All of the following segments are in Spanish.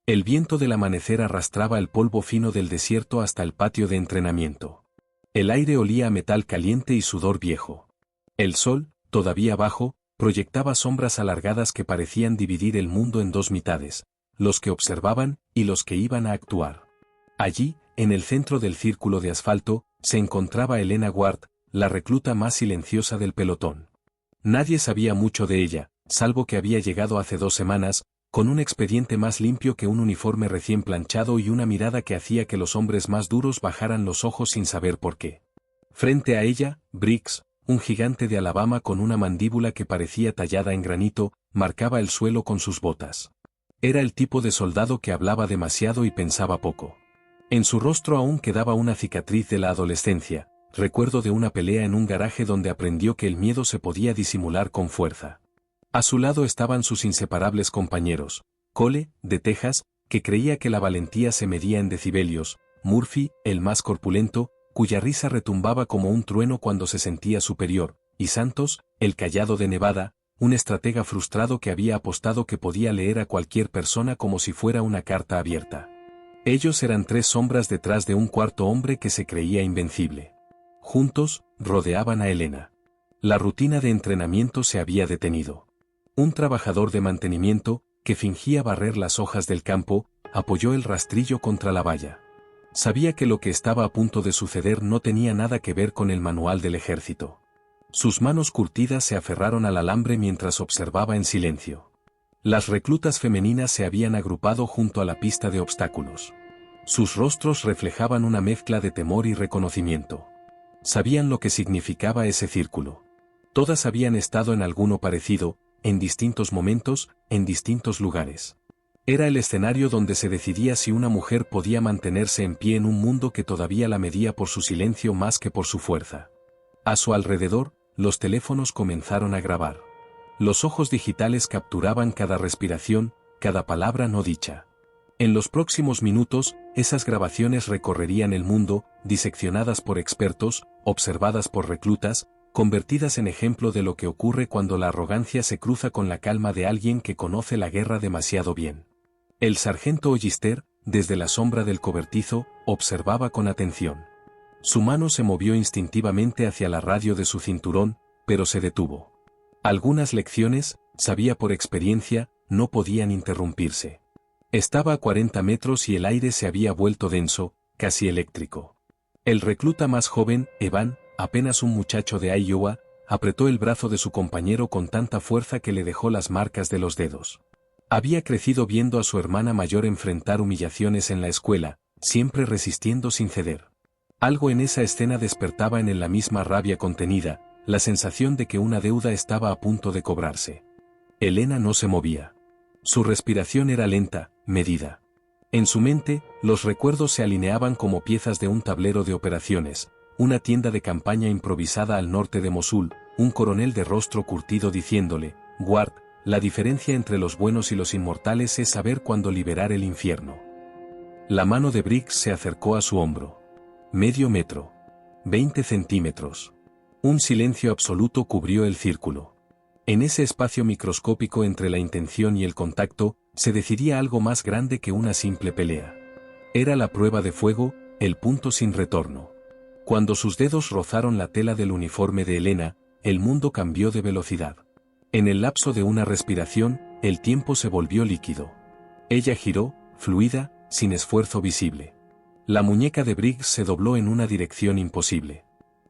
El viento del amanecer arrastraba el polvo fino del desierto hasta el patio de entrenamiento. El aire olía a metal caliente y sudor viejo. El sol, todavía bajo, proyectaba sombras alargadas que parecían dividir el mundo en dos mitades, los que observaban y los que iban a actuar. Allí, en el centro del círculo de asfalto, se encontraba Elena Ward, la recluta más silenciosa del pelotón. Nadie sabía mucho de ella, salvo que había llegado hace 2 semanas, con un expediente más limpio que un uniforme recién planchado y una mirada que hacía que los hombres más duros bajaran los ojos sin saber por qué. Frente a ella, Briggs, un gigante de Alabama con una mandíbula que parecía tallada en granito, marcaba el suelo con sus botas. Era el tipo de soldado que hablaba demasiado y pensaba poco. En su rostro aún quedaba una cicatriz de la adolescencia, recuerdo de una pelea en un garaje donde aprendió que el miedo se podía disimular con fuerza. A su lado estaban sus inseparables compañeros, Cole, de Texas, que creía que la valentía se medía en decibelios, Murphy, el más corpulento, cuya risa retumbaba como un trueno cuando se sentía superior, y Santos, el callado de Nevada, un estratega frustrado que había apostado que podía leer a cualquier persona como si fuera una carta abierta. Ellos eran 3 sombras detrás de un cuarto hombre que se creía invencible. Juntos, rodeaban a Elena. La rutina de entrenamiento se había detenido. Un trabajador de mantenimiento, que fingía barrer las hojas del campo, apoyó el rastrillo contra la valla. Sabía que lo que estaba a punto de suceder no tenía nada que ver con el manual del ejército. Sus manos curtidas se aferraron al alambre mientras observaba en silencio. Las reclutas femeninas se habían agrupado junto a la pista de obstáculos. Sus rostros reflejaban una mezcla de temor y reconocimiento. Sabían lo que significaba ese círculo. Todas habían estado en alguno parecido, en distintos momentos, en distintos lugares. Era el escenario donde se decidía si una mujer podía mantenerse en pie en un mundo que todavía la medía por su silencio más que por su fuerza. A su alrededor, los teléfonos comenzaron a grabar. Los ojos digitales capturaban cada respiración, cada palabra no dicha. En los próximos minutos, esas grabaciones recorrerían el mundo, diseccionadas por expertos, observadas por reclutas, convertidas en ejemplo de lo que ocurre cuando la arrogancia se cruza con la calma de alguien que conoce la guerra demasiado bien. El sargento Ollister, desde la sombra del cobertizo, observaba con atención. Su mano se movió instintivamente hacia la radio de su cinturón, pero se detuvo. Algunas lecciones, sabía por experiencia, no podían interrumpirse. Estaba a 40 metros y el aire se había vuelto denso, casi eléctrico. El recluta más joven, Evan, apenas un muchacho de Iowa, apretó el brazo de su compañero con tanta fuerza que le dejó las marcas de los dedos. Había crecido viendo a su hermana mayor enfrentar humillaciones en la escuela, siempre resistiendo sin ceder. Algo en esa escena despertaba en él la misma rabia contenida, la sensación de que una deuda estaba a punto de cobrarse. Elena no se movía. Su respiración era lenta, medida. En su mente, los recuerdos se alineaban como piezas de un tablero de operaciones, una tienda de campaña improvisada al norte de Mosul, un coronel de rostro curtido diciéndole, Ward, la diferencia entre los buenos y los inmortales es saber cuándo liberar el infierno. La mano de Briggs se acercó a su hombro. Medio metro. 20 centímetros. Un silencio absoluto cubrió el círculo. En ese espacio microscópico entre la intención y el contacto, se decidía algo más grande que una simple pelea. Era la prueba de fuego, el punto sin retorno. Cuando sus dedos rozaron la tela del uniforme de Elena, el mundo cambió de velocidad. En el lapso de una respiración, el tiempo se volvió líquido. Ella giró, fluida, sin esfuerzo visible. La muñeca de Briggs se dobló en una dirección imposible.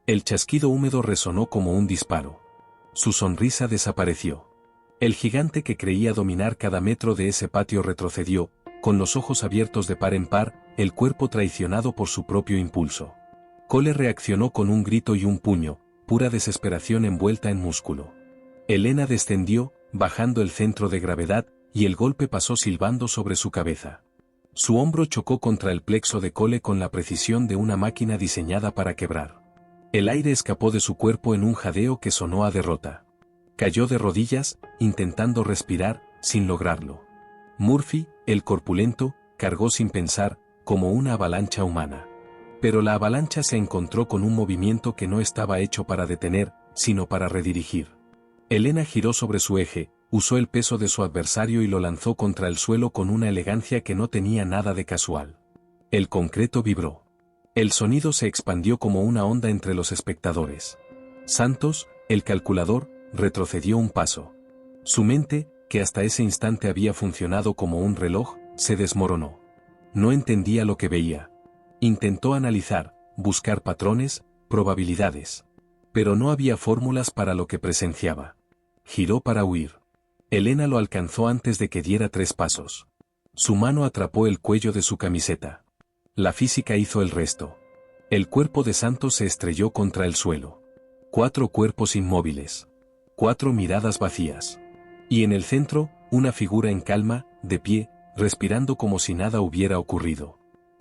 El chasquido húmedo resonó como un disparo. Su sonrisa desapareció. El gigante que creía dominar cada metro de ese patio retrocedió, con los ojos abiertos de par en par, el cuerpo traicionado por su propio impulso. Cole reaccionó con un grito y un puño, pura desesperación envuelta en músculo. Elena descendió, bajando el centro de gravedad, y el golpe pasó silbando sobre su cabeza. Su hombro chocó contra el plexo de Cole con la precisión de una máquina diseñada para quebrar. El aire escapó de su cuerpo en un jadeo que sonó a derrota. Cayó de rodillas, intentando respirar, sin lograrlo. Murphy, el corpulento, cargó sin pensar, como una avalancha humana. Pero la avalancha se encontró con un movimiento que no estaba hecho para detener, sino para redirigir. Elena giró sobre su eje, usó el peso de su adversario y lo lanzó contra el suelo con una elegancia que no tenía nada de casual. El concreto vibró. El sonido se expandió como una onda entre los espectadores. Santos, el calculador, retrocedió un paso. Su mente, que hasta ese instante había funcionado como un reloj, se desmoronó. No entendía lo que veía. Intentó analizar, buscar patrones, probabilidades. Pero no había fórmulas para lo que presenciaba. Giró para huir. Elena lo alcanzó antes de que diera 3 pasos. Su mano atrapó el cuello de su camiseta. La física hizo el resto. El cuerpo de Santos se estrelló contra el suelo. 4 cuerpos inmóviles. 4 miradas vacías. Y en el centro, una figura en calma, de pie, respirando como si nada hubiera ocurrido.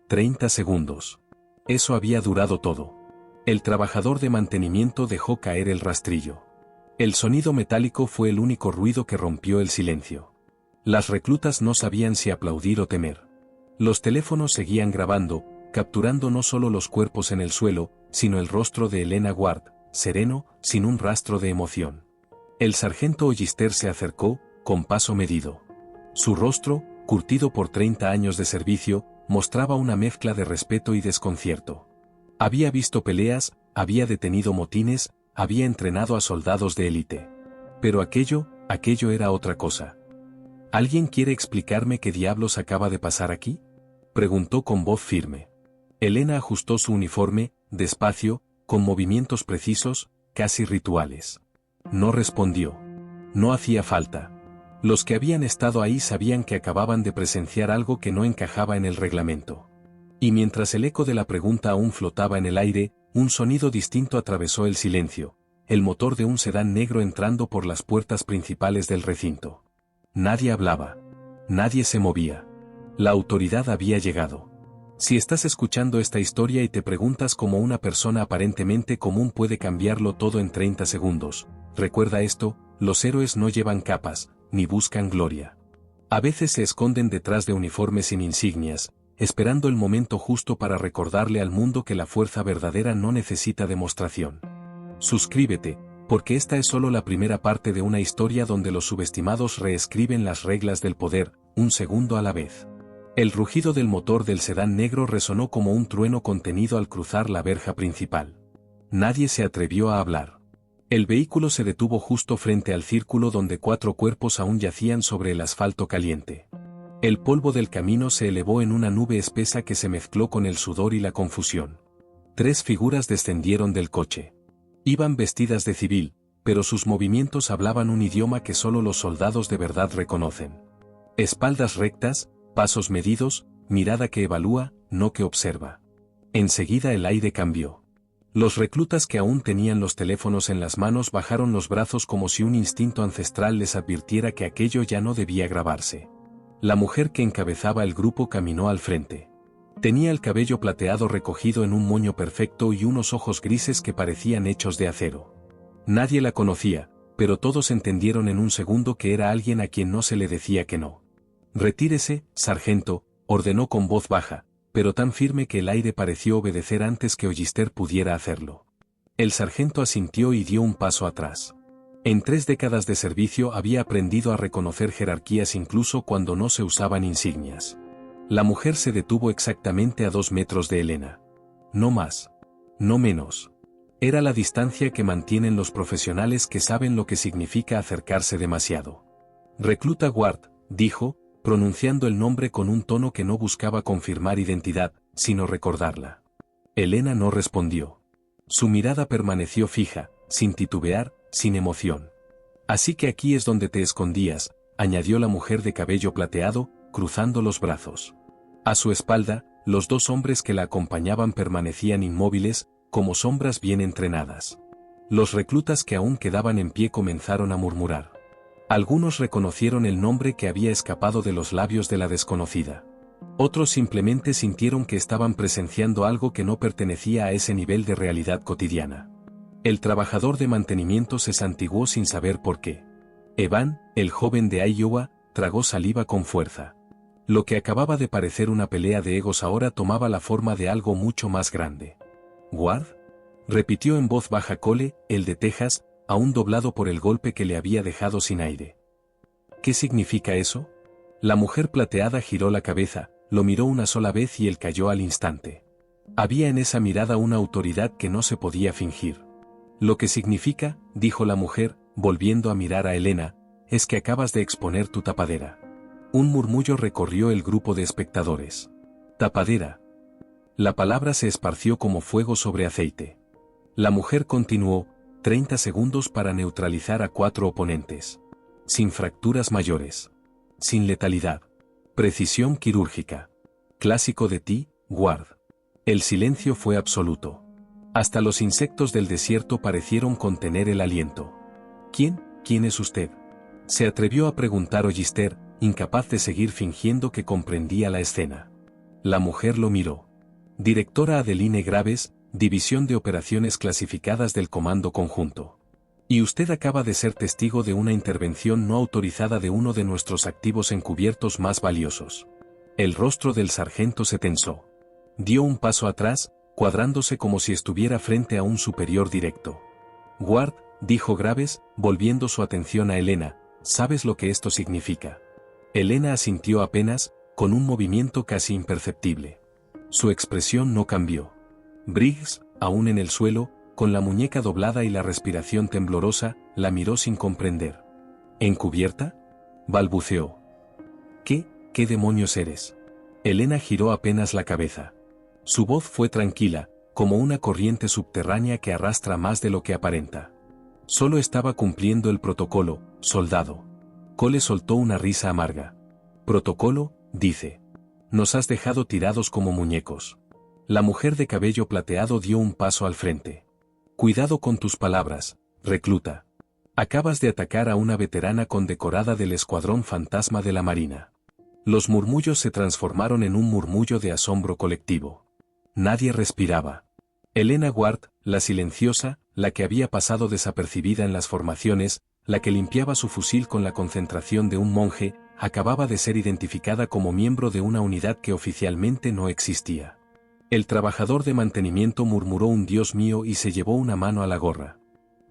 30 segundos. Eso había durado todo. El trabajador de mantenimiento dejó caer el rastrillo. El sonido metálico fue el único ruido que rompió el silencio. Las reclutas no sabían si aplaudir o temer. Los teléfonos seguían grabando, capturando no solo los cuerpos en el suelo, sino el rostro de Elena Ward, sereno, sin un rastro de emoción. El sargento Ollister se acercó, con paso medido. Su rostro, curtido por 30 años de servicio, mostraba una mezcla de respeto y desconcierto. Había visto peleas, había detenido motines, había entrenado a soldados de élite. Pero aquello era otra cosa. ¿Alguien quiere explicarme qué diablos acaba de pasar aquí?, preguntó con voz firme. Elena ajustó su uniforme, despacio, con movimientos precisos, casi rituales. No respondió. No hacía falta. Los que habían estado ahí sabían que acababan de presenciar algo que no encajaba en el reglamento. Y mientras el eco de la pregunta aún flotaba en el aire, un sonido distinto atravesó el silencio, el motor de un sedán negro entrando por las puertas principales del recinto. Nadie hablaba. Nadie se movía. La autoridad había llegado. Si estás escuchando esta historia y te preguntas cómo una persona aparentemente común puede cambiarlo todo en 30 segundos, recuerda esto: los héroes no llevan capas, ni buscan gloria. A veces se esconden detrás de uniformes sin insignias, esperando el momento justo para recordarle al mundo que la fuerza verdadera no necesita demostración. Suscríbete, porque esta es solo la primera parte de una historia donde los subestimados reescriben las reglas del poder, un segundo a la vez. El rugido del motor del sedán negro resonó como un trueno contenido al cruzar la verja principal. Nadie se atrevió a hablar. El vehículo se detuvo justo frente al círculo donde 4 cuerpos aún yacían sobre el asfalto caliente. El polvo del camino se elevó en una nube espesa que se mezcló con el sudor y la confusión. 3 figuras descendieron del coche. Iban vestidas de civil, pero sus movimientos hablaban un idioma que solo los soldados de verdad reconocen. Espaldas rectas, pasos medidos, mirada que evalúa, no que observa. Enseguida el aire cambió. Los reclutas que aún tenían los teléfonos en las manos bajaron los brazos como si un instinto ancestral les advirtiera que aquello ya no debía grabarse. La mujer que encabezaba el grupo caminó al frente. Tenía el cabello plateado recogido en un moño perfecto y unos ojos grises que parecían hechos de acero. Nadie la conocía, pero todos entendieron en un segundo que era alguien a quien no se le decía que no. «Retírese, sargento», ordenó con voz baja, pero tan firme que el aire pareció obedecer antes que Ollister pudiera hacerlo. El sargento asintió y dio un paso atrás. En 3 décadas de servicio había aprendido a reconocer jerarquías incluso cuando no se usaban insignias. La mujer se detuvo exactamente a 2 metros de Elena. No más. No menos. Era la distancia que mantienen los profesionales que saben lo que significa acercarse demasiado. «Recluta Ward», dijo, pronunciando el nombre con un tono que no buscaba confirmar identidad, sino recordarla. Elena no respondió. Su mirada permaneció fija, sin titubear, sin emoción. «Así que aquí es donde te escondías», añadió la mujer de cabello plateado, cruzando los brazos. A su espalda, los 2 hombres que la acompañaban permanecían inmóviles, como sombras bien entrenadas. Los reclutas que aún quedaban en pie comenzaron a murmurar. Algunos reconocieron el nombre que había escapado de los labios de la desconocida. Otros simplemente sintieron que estaban presenciando algo que no pertenecía a ese nivel de realidad cotidiana. El trabajador de mantenimiento se santiguó sin saber por qué. Evan, el joven de Iowa, tragó saliva con fuerza. Lo que acababa de parecer una pelea de egos ahora tomaba la forma de algo mucho más grande. «¿Ward?», repitió en voz baja Cole, el de Texas, aún doblado por el golpe que le había dejado sin aire. ¿Qué significa eso? La mujer plateada giró la cabeza, lo miró una sola vez y él cayó al instante. Había en esa mirada una autoridad que no se podía fingir. Lo que significa, dijo la mujer, volviendo a mirar a Helena, es que acabas de exponer tu tapadera. Un murmullo recorrió el grupo de espectadores. Tapadera. La palabra se esparció como fuego sobre aceite. La mujer continuó, 30 segundos para neutralizar a 4 oponentes. Sin fracturas mayores. Sin letalidad. Precisión quirúrgica. Clásico de ti, Ward. El silencio fue absoluto. Hasta los insectos del desierto parecieron contener el aliento. ¿Quién es usted? Se atrevió a preguntar Hollister, incapaz de seguir fingiendo que comprendía la escena. La mujer lo miró. Directora Adeline Graves, División de Operaciones Clasificadas del Comando Conjunto. Y usted acaba de ser testigo de una intervención no autorizada de uno de nuestros activos encubiertos más valiosos. El rostro del sargento se tensó. Dio un paso atrás, cuadrándose como si estuviera frente a un superior directo. Ward, dijo Graves, volviendo su atención a Helena, ¿sabes lo que esto significa? Helena asintió apenas, con un movimiento casi imperceptible. Su expresión no cambió. Briggs, aún en el suelo, con la muñeca doblada y la respiración temblorosa, la miró sin comprender. ¿Encubierta? Balbuceó. ¿Qué demonios eres? Helena giró apenas la cabeza. Su voz fue tranquila, como una corriente subterránea que arrastra más de lo que aparenta. Solo estaba cumpliendo el protocolo, soldado. Cole soltó una risa amarga. Protocolo, dice. Nos has dejado tirados como muñecos. La mujer de cabello plateado dio un paso al frente. Cuidado con tus palabras, recluta. Acabas de atacar a una veterana condecorada del Escuadrón Fantasma de la Marina. Los murmullos se transformaron en un murmullo de asombro colectivo. Nadie respiraba. Helena Ward, la silenciosa, la que había pasado desapercibida en las formaciones, la que limpiaba su fusil con la concentración de un monje, acababa de ser identificada como miembro de una unidad que oficialmente no existía. El trabajador de mantenimiento murmuró un Dios mío y se llevó una mano a la gorra.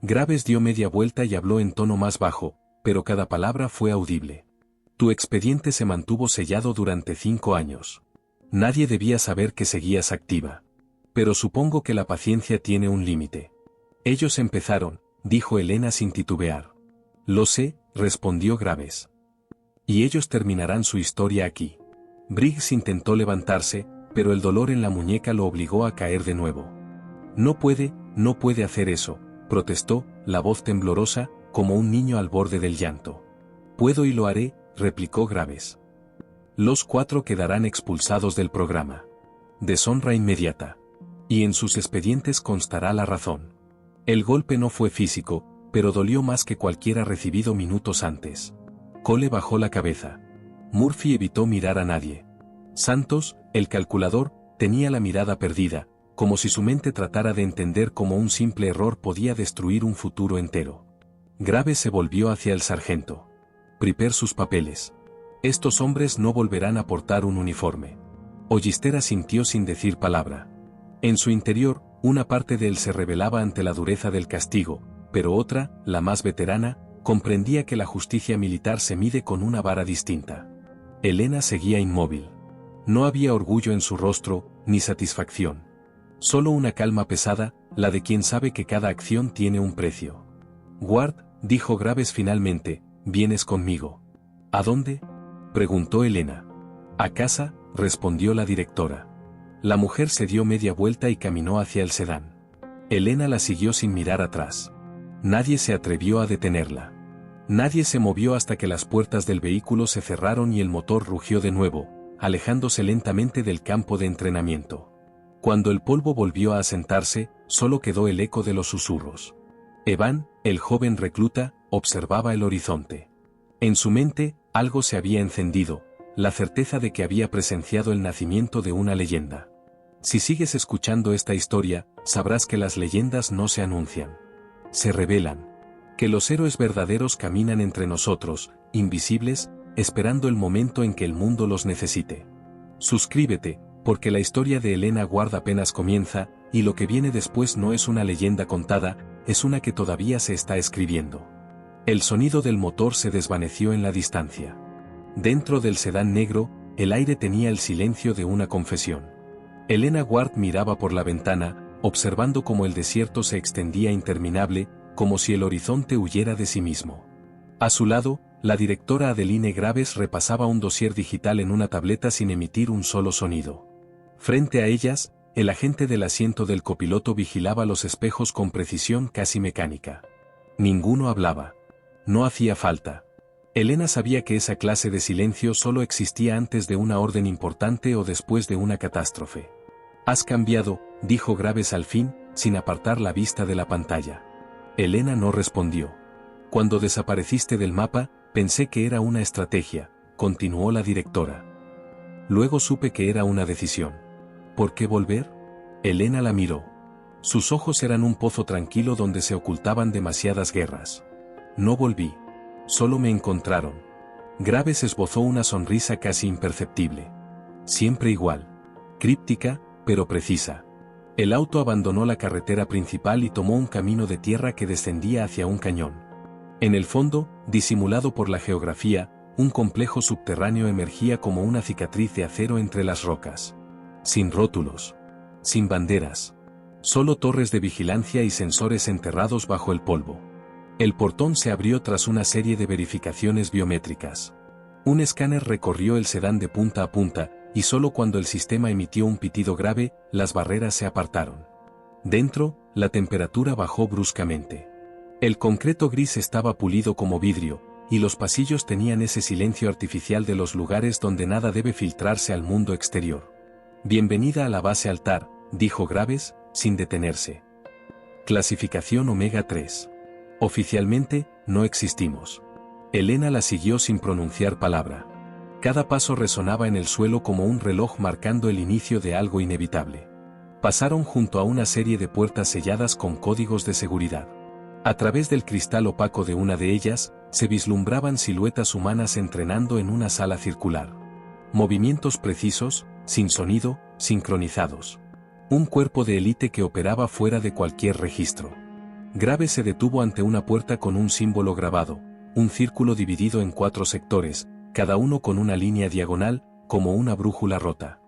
Graves dio media vuelta y habló en tono más bajo, pero cada palabra fue audible. Tu expediente se mantuvo sellado durante 5 años. Nadie debía saber que seguías activa. Pero supongo que la paciencia tiene un límite. Ellos empezaron, dijo Helena sin titubear. Lo sé, respondió Graves. Y ellos terminarán su historia aquí. Briggs intentó levantarse, pero el dolor en la muñeca lo obligó a caer de nuevo. No puede hacer eso, protestó, la voz temblorosa, como un niño al borde del llanto. Puedo y lo haré, replicó Graves. Los 4 quedarán expulsados del programa. Deshonra inmediata. Y en sus expedientes constará la razón. El golpe no fue físico, pero dolió más que cualquiera recibido minutos antes. Cole bajó la cabeza. Murphy evitó mirar a nadie. Santos, el calculador, tenía la mirada perdida, como si su mente tratara de entender cómo un simple error podía destruir un futuro entero. Graves se volvió hacia el sargento. Prepare sus papeles. Estos hombres no volverán a portar un uniforme. Hollister asintió sin decir palabra. En su interior, una parte de él se rebelaba ante la dureza del castigo, pero otra, la más veterana, comprendía que la justicia militar se mide con una vara distinta. Helena seguía inmóvil. No había orgullo en su rostro, ni satisfacción. Solo una calma pesada, la de quien sabe que cada acción tiene un precio. Ward, dijo Graves finalmente, vienes conmigo. ¿A dónde? Preguntó Helena. A casa, respondió la directora. La mujer se dio media vuelta y caminó hacia el sedán. Helena la siguió sin mirar atrás. Nadie se atrevió a detenerla. Nadie se movió hasta que las puertas del vehículo se cerraron y el motor rugió de nuevo, alejándose lentamente del campo de entrenamiento. Cuando el polvo volvió a asentarse, solo quedó el eco de los susurros. Evan, el joven recluta, observaba el horizonte. En su mente, algo se había encendido, la certeza de que había presenciado el nacimiento de una leyenda. Si sigues escuchando esta historia, sabrás que las leyendas no se anuncian. Se revelan. Que los héroes verdaderos caminan entre nosotros, invisibles, esperando el momento en que el mundo los necesite. Suscríbete, porque la historia de Helena Ward apenas comienza, y lo que viene después no es una leyenda contada, es una que todavía se está escribiendo. El sonido del motor se desvaneció en la distancia. Dentro del sedán negro, el aire tenía el silencio de una confesión. Elena Ward miraba por la ventana, observando cómo el desierto se extendía interminable, como si el horizonte huyera de sí mismo. A su lado, la directora Adeline Graves repasaba un dossier digital en una tableta sin emitir un solo sonido. Frente a ellas, el agente del asiento del copiloto vigilaba los espejos con precisión casi mecánica. Ninguno hablaba. No hacía falta. Elena sabía que esa clase de silencio solo existía antes de una orden importante o después de una catástrofe. «Has cambiado», dijo Graves al fin, sin apartar la vista de la pantalla. Elena no respondió. «Cuando desapareciste del mapa, pensé que era una estrategia», continuó la directora. «Luego supe que era una decisión». «¿Por qué volver?» Elena la miró. Sus ojos eran un pozo tranquilo donde se ocultaban demasiadas guerras. «No volví. Solo me encontraron». Graves esbozó una sonrisa casi imperceptible. Siempre igual. Críptica, pero precisa. El auto abandonó la carretera principal y tomó un camino de tierra que descendía hacia un cañón. En el fondo, disimulado por la geografía, un complejo subterráneo emergía como una cicatriz de acero entre las rocas. Sin rótulos. Sin banderas. Solo torres de vigilancia y sensores enterrados bajo el polvo. El portón se abrió tras una serie de verificaciones biométricas. Un escáner recorrió el sedán de punta a punta, y solo cuando el sistema emitió un pitido grave, las barreras se apartaron. Dentro, la temperatura bajó bruscamente. El concreto gris estaba pulido como vidrio, y los pasillos tenían ese silencio artificial de los lugares donde nada debe filtrarse al mundo exterior. «Bienvenida a la base Altar», dijo Graves, sin detenerse. «Clasificación Omega 3. Oficialmente, no existimos». Elena la siguió sin pronunciar palabra. Cada paso resonaba en el suelo como un reloj marcando el inicio de algo inevitable. Pasaron junto a una serie de puertas selladas con códigos de seguridad. A través del cristal opaco de una de ellas, se vislumbraban siluetas humanas entrenando en una sala circular. Movimientos precisos, sin sonido, sincronizados. Un cuerpo de élite que operaba fuera de cualquier registro. Graves se detuvo ante una puerta con un símbolo grabado, un círculo dividido en 4 sectores, cada uno con una línea diagonal, como una brújula rota.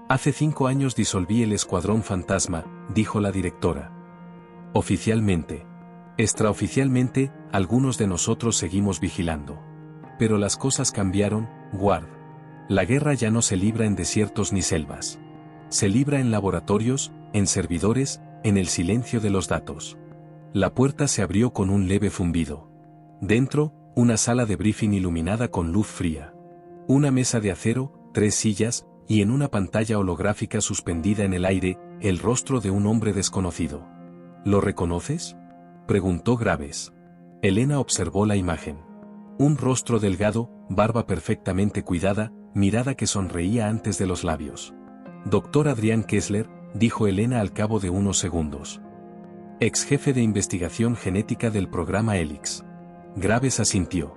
«Hace 5 años disolví el Escuadrón Fantasma», dijo la directora. «Oficialmente. Extraoficialmente, algunos de nosotros seguimos vigilando. Pero las cosas cambiaron, Ward. La guerra ya no se libra en desiertos ni selvas. Se libra en laboratorios, en servidores, en el silencio de los datos». La puerta se abrió con un leve zumbido. Dentro, una sala de briefing iluminada con luz fría. Una mesa de acero, 3 sillas, y en una pantalla holográfica suspendida en el aire, el rostro de un hombre desconocido. «¿Lo reconoces?», preguntó Graves. Elena observó la imagen. Un rostro delgado, barba perfectamente cuidada, mirada que sonreía antes de los labios. «Dr. Adrián Kessler», dijo Elena al cabo de unos segundos. «Ex jefe de investigación genética del programa Helix». Graves asintió.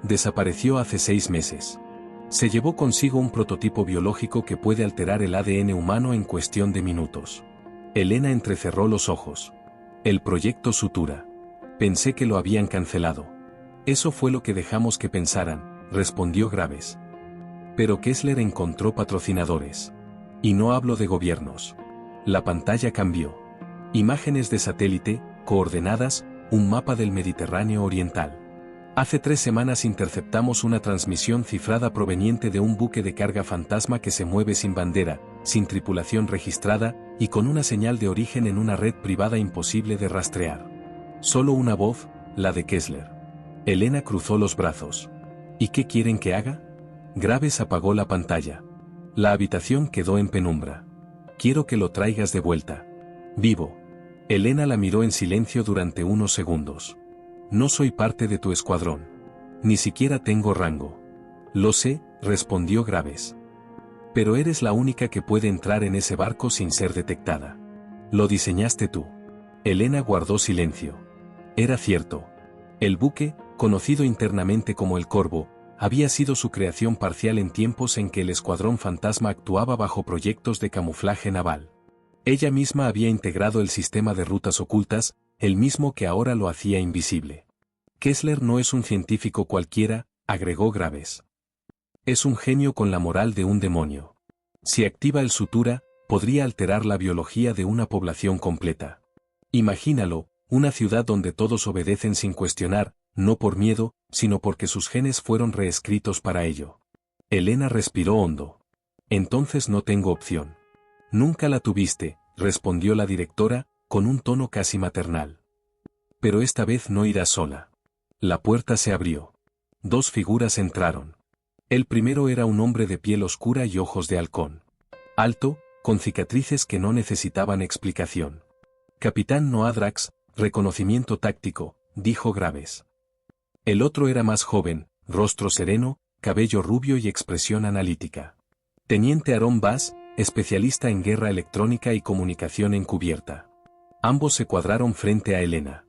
«Desapareció hace 6 meses. Se llevó consigo un prototipo biológico que puede alterar el ADN humano en cuestión de minutos». Elena entrecerró los ojos. «El proyecto Sutura. Pensé que lo habían cancelado». «Eso fue lo que dejamos que pensaran», respondió Graves. «Pero Kessler encontró patrocinadores. Y no hablo de gobiernos». La pantalla cambió. Imágenes de satélite, coordenadas, un mapa del Mediterráneo Oriental. «Hace 3 semanas interceptamos una transmisión cifrada proveniente de un buque de carga fantasma que se mueve sin bandera, sin tripulación registrada, y con una señal de origen en una red privada imposible de rastrear. Solo una voz, la de Kessler». Elena cruzó los brazos. «¿Y qué quieren que haga?». Graves apagó la pantalla. La habitación quedó en penumbra. «Quiero que lo traigas de vuelta. Vivo». Elena la miró en silencio durante unos segundos. «No soy parte de tu escuadrón. Ni siquiera tengo rango». «Lo sé», respondió Graves. «Pero eres la única que puede entrar en ese barco sin ser detectada. Lo diseñaste tú». Elena guardó silencio. Era cierto. El buque, conocido internamente como el Corvo, había sido su creación parcial en tiempos en que el Escuadrón Fantasma actuaba bajo proyectos de camuflaje naval. Ella misma había integrado el sistema de rutas ocultas, el mismo que ahora lo hacía invisible. Kessler no es un científico cualquiera, agregó Graves. Es un genio con la moral de un demonio. Si activa el sutura, podría alterar la biología de una población completa. Imagínalo, una ciudad donde todos obedecen sin cuestionar, no por miedo, sino porque sus genes fueron reescritos para ello. Elena respiró hondo. Entonces no tengo opción. Nunca la tuviste, respondió la directora, con un tono casi maternal. Pero esta vez no irás sola. La puerta se abrió. Dos figuras entraron. El primero era un hombre de piel oscura y ojos de halcón. Alto, con cicatrices que no necesitaban explicación. Capitán Noadrax, reconocimiento táctico, dijo Graves. El otro era más joven, rostro sereno, cabello rubio y expresión analítica. Teniente Aaron Bass, especialista en guerra electrónica y comunicación encubierta. Ambos se cuadraron frente a Elena.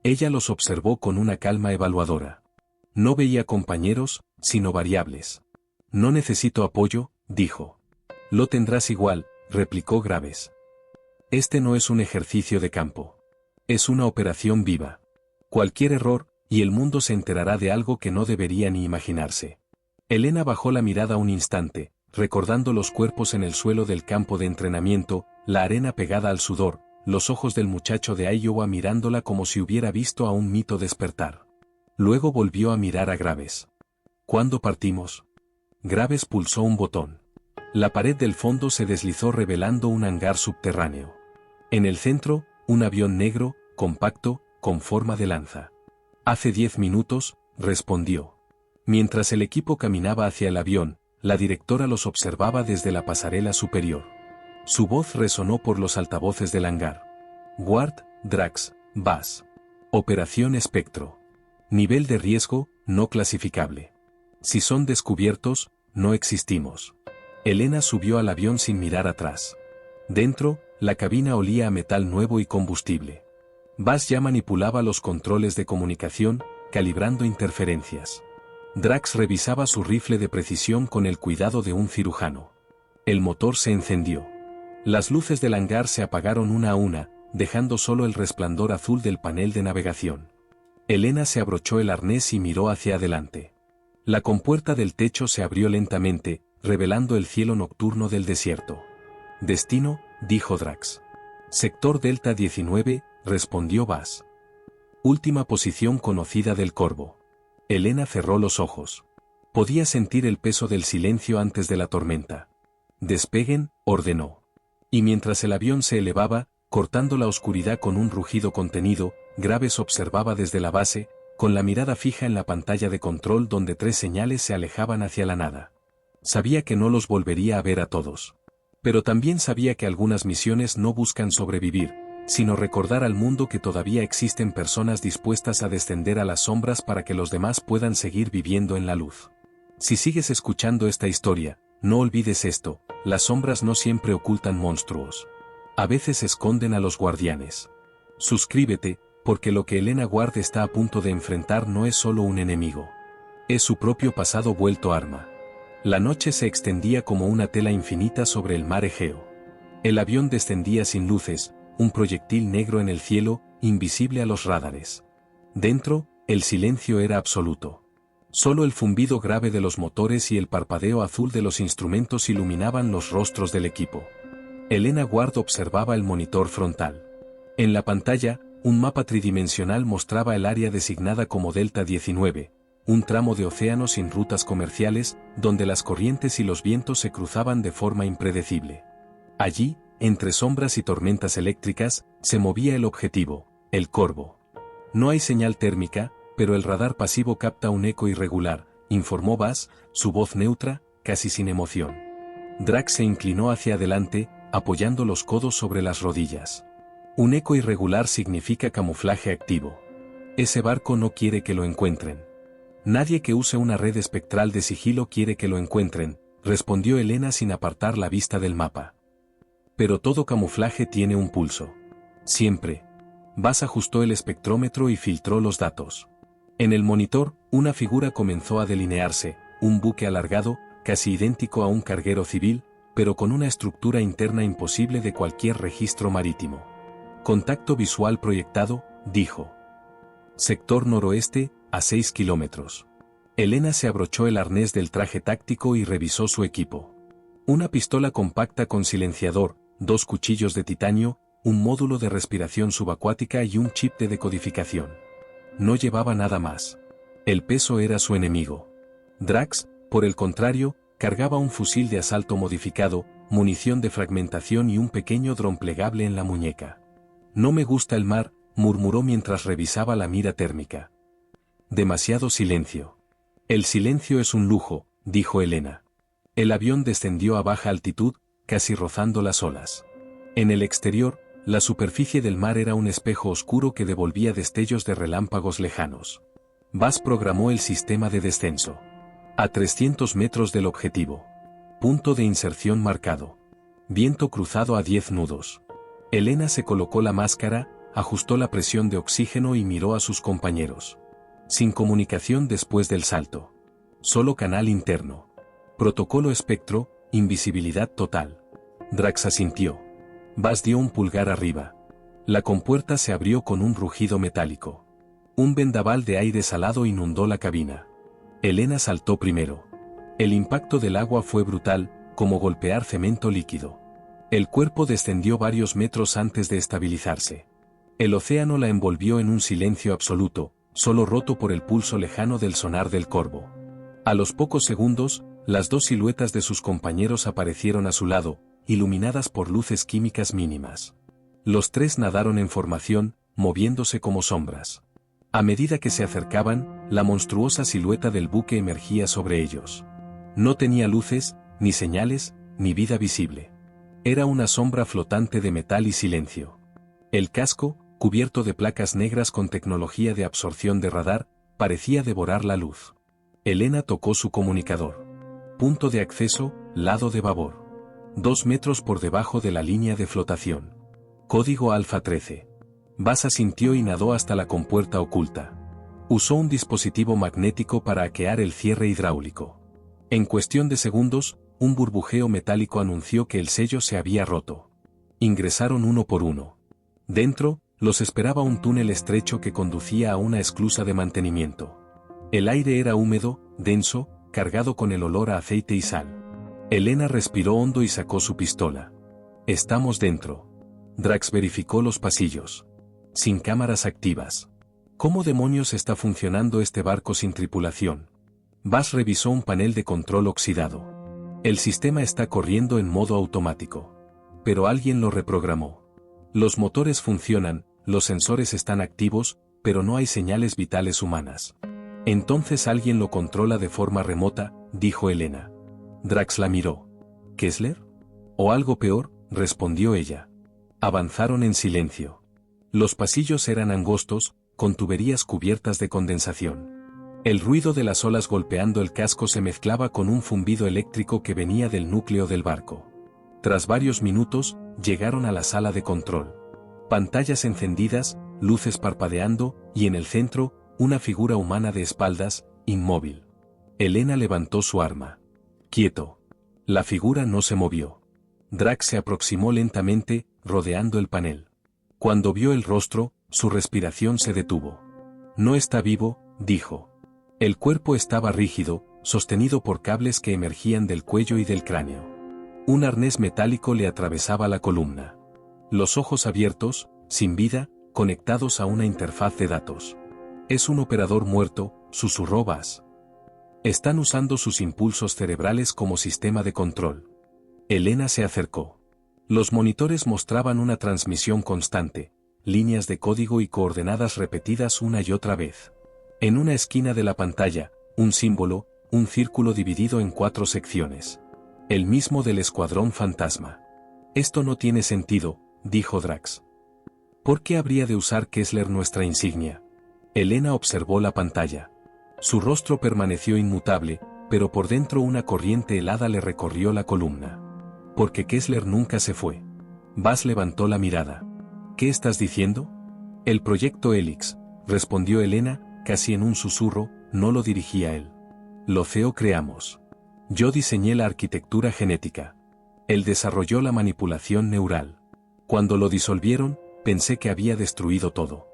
Ella los observó con una calma evaluadora. No veía compañeros, sino variables. No necesito apoyo, dijo. Lo tendrás igual, replicó Graves. Este no es un ejercicio de campo. Es una operación viva. Cualquier error, y el mundo se enterará de algo que no debería ni imaginarse. Elena bajó la mirada un instante, recordando los cuerpos en el suelo del campo de entrenamiento, la arena pegada al sudor, los ojos del muchacho de Iowa mirándola como si hubiera visto a un mito despertar. Luego volvió a mirar a Graves. ¿Cuándo partimos? Graves pulsó un botón. La pared del fondo se deslizó revelando un hangar subterráneo. En el centro, un avión negro, compacto, con forma de lanza. Hace 10 minutos, respondió. Mientras el equipo caminaba hacia el avión, la directora los observaba desde la pasarela superior. Su voz resonó por los altavoces del hangar. Ward, Drax, Bass. Operación Espectro. Nivel de riesgo, no clasificable. Si son descubiertos, no existimos. Elena subió al avión sin mirar atrás. Dentro, la cabina olía a metal nuevo y combustible. Bass ya manipulaba los controles de comunicación, calibrando interferencias. Drax revisaba su rifle de precisión con el cuidado de un cirujano. El motor se encendió. Las luces del hangar se apagaron una a una, dejando solo el resplandor azul del panel de navegación. Elena se abrochó el arnés y miró hacia adelante. La compuerta del techo se abrió lentamente, revelando el cielo nocturno del desierto. Destino, dijo Drax. Sector Delta 19, respondió Bass. Última posición conocida del Corvo. Elena cerró los ojos. Podía sentir el peso del silencio antes de la tormenta. Despeguen, ordenó. Y mientras el avión se elevaba, cortando la oscuridad con un rugido contenido, Graves observaba desde la base, con la mirada fija en la pantalla de control donde 3 señales se alejaban hacia la nada. Sabía que no los volvería a ver a todos. Pero también sabía que algunas misiones no buscan sobrevivir, sino recordar al mundo que todavía existen personas dispuestas a descender a las sombras para que los demás puedan seguir viviendo en la luz. Si sigues escuchando esta historia, no olvides esto: las sombras no siempre ocultan monstruos. A veces esconden a los guardianes. Suscríbete, porque lo que Elena Ward está a punto de enfrentar no es solo un enemigo. Es su propio pasado vuelto arma. La noche se extendía como una tela infinita sobre el mar Egeo. El avión descendía sin luces, un proyectil negro en el cielo, invisible a los radares. Dentro, el silencio era absoluto. Solo el zumbido grave de los motores y el parpadeo azul de los instrumentos iluminaban los rostros del equipo. Elena Ward observaba el monitor frontal. En la pantalla, un mapa tridimensional mostraba el área designada como Delta 19, un tramo de océano sin rutas comerciales, donde las corrientes y los vientos se cruzaban de forma impredecible. Allí, entre sombras y tormentas eléctricas, se movía el objetivo, el Corvo. No hay señal térmica, pero el radar pasivo capta un eco irregular, informó Bass, su voz neutra, casi sin emoción. Drax se inclinó hacia adelante, apoyando los codos sobre las rodillas. Un eco irregular significa camuflaje activo. Ese barco no quiere que lo encuentren. Nadie que use una red espectral de sigilo quiere que lo encuentren, respondió Elena sin apartar la vista del mapa. Pero todo camuflaje tiene un pulso. Siempre. Bass ajustó el espectrómetro y filtró los datos. En el monitor, una figura comenzó a delinearse, un buque alargado, casi idéntico a un carguero civil, pero con una estructura interna imposible de cualquier registro marítimo. Contacto visual proyectado, dijo. Sector noroeste, a 6 kilómetros. Elena se abrochó el arnés del traje táctico y revisó su equipo. Una pistola compacta con silenciador, 2 cuchillos de titanio, un módulo de respiración subacuática y un chip de decodificación. No llevaba nada más. El peso era su enemigo. Drax, por el contrario, cargaba un fusil de asalto modificado, munición de fragmentación y un pequeño dron plegable en la muñeca. No me gusta el mar, murmuró mientras revisaba la mira térmica. Demasiado silencio. El silencio es un lujo, dijo Elena. El avión descendió a baja altitud, casi rozando las olas. En el exterior, la superficie del mar era un espejo oscuro que devolvía destellos de relámpagos lejanos. Bass programó el sistema de descenso. A 300 metros del objetivo. Punto de inserción marcado. Viento cruzado a 10 nudos. Elena se colocó la máscara, ajustó la presión de oxígeno y miró a sus compañeros. Sin comunicación después del salto. Solo canal interno. Protocolo espectro, invisibilidad total. Drax asintió. Bass dio un pulgar arriba. La compuerta se abrió con un rugido metálico. Un vendaval de aire salado inundó la cabina. Elena saltó primero. El impacto del agua fue brutal, como golpear cemento líquido. El cuerpo descendió varios metros antes de estabilizarse. El océano la envolvió en un silencio absoluto, solo roto por el pulso lejano del sonar del corvo. A los pocos segundos, las 2 siluetas de sus compañeros aparecieron a su lado, iluminadas por luces químicas mínimas. Los 3 nadaron en formación, moviéndose como sombras. A medida que se acercaban, la monstruosa silueta del buque emergía sobre ellos. No tenía luces, ni señales, ni vida visible. Era una sombra flotante de metal y silencio. El casco, cubierto de placas negras con tecnología de absorción de radar, parecía devorar la luz. Elena tocó su comunicador. Punto de acceso, lado de babor. 2 metros por debajo de la línea de flotación. Código Alfa 13. Bass asintió y nadó hasta la compuerta oculta. Usó un dispositivo magnético para hackear el cierre hidráulico. En cuestión de segundos, un burbujeo metálico anunció que el sello se había roto. Ingresaron uno por uno. Dentro, los esperaba un túnel estrecho que conducía a una esclusa de mantenimiento. El aire era húmedo, denso, cargado con el olor a aceite y sal. Elena respiró hondo y sacó su pistola. Estamos dentro. Drax verificó los pasillos. Sin cámaras activas. ¿Cómo demonios está funcionando este barco sin tripulación? Bass revisó un panel de control oxidado. El sistema está corriendo en modo automático. Pero alguien lo reprogramó. Los motores funcionan, los sensores están activos, pero no hay señales vitales humanas. Entonces alguien lo controla de forma remota, dijo Elena. Drax la miró. ¿Kessler? O algo peor, respondió ella. Avanzaron en silencio. Los pasillos eran angostos, con tuberías cubiertas de condensación. El ruido de las olas golpeando el casco se mezclaba con un zumbido eléctrico que venía del núcleo del barco. Tras varios minutos, llegaron a la sala de control. Pantallas encendidas, luces parpadeando, y en el centro, una figura humana de espaldas, inmóvil. Elena levantó su arma. Quieto. La figura no se movió. Drax se aproximó lentamente, rodeando el panel. Cuando vio el rostro, su respiración se detuvo. No está vivo, dijo. El cuerpo estaba rígido, sostenido por cables que emergían del cuello y del cráneo. Un arnés metálico le atravesaba la columna. Los ojos abiertos, sin vida, conectados a una interfaz de datos. Es un operador muerto, susurró Bass. Están usando sus impulsos cerebrales como sistema de control. Elena se acercó. Los monitores mostraban una transmisión constante, líneas de código y coordenadas repetidas una y otra vez. En una esquina de la pantalla, un símbolo, un círculo dividido en 4 secciones. El mismo del escuadrón fantasma. Esto no tiene sentido, dijo Drax. ¿Por qué habría de usar Kessler nuestra insignia? Elena observó la pantalla. Su rostro permaneció inmutable, pero por dentro una corriente helada le recorrió la columna. Porque Kessler nunca se fue. Bass levantó la mirada. ¿Qué estás diciendo? El proyecto Helix, respondió Elena, casi en un susurro, no lo dirigía él. Lo creamos. Yo diseñé la arquitectura genética. Él desarrolló la manipulación neural. Cuando lo disolvieron, pensé que había destruido todo.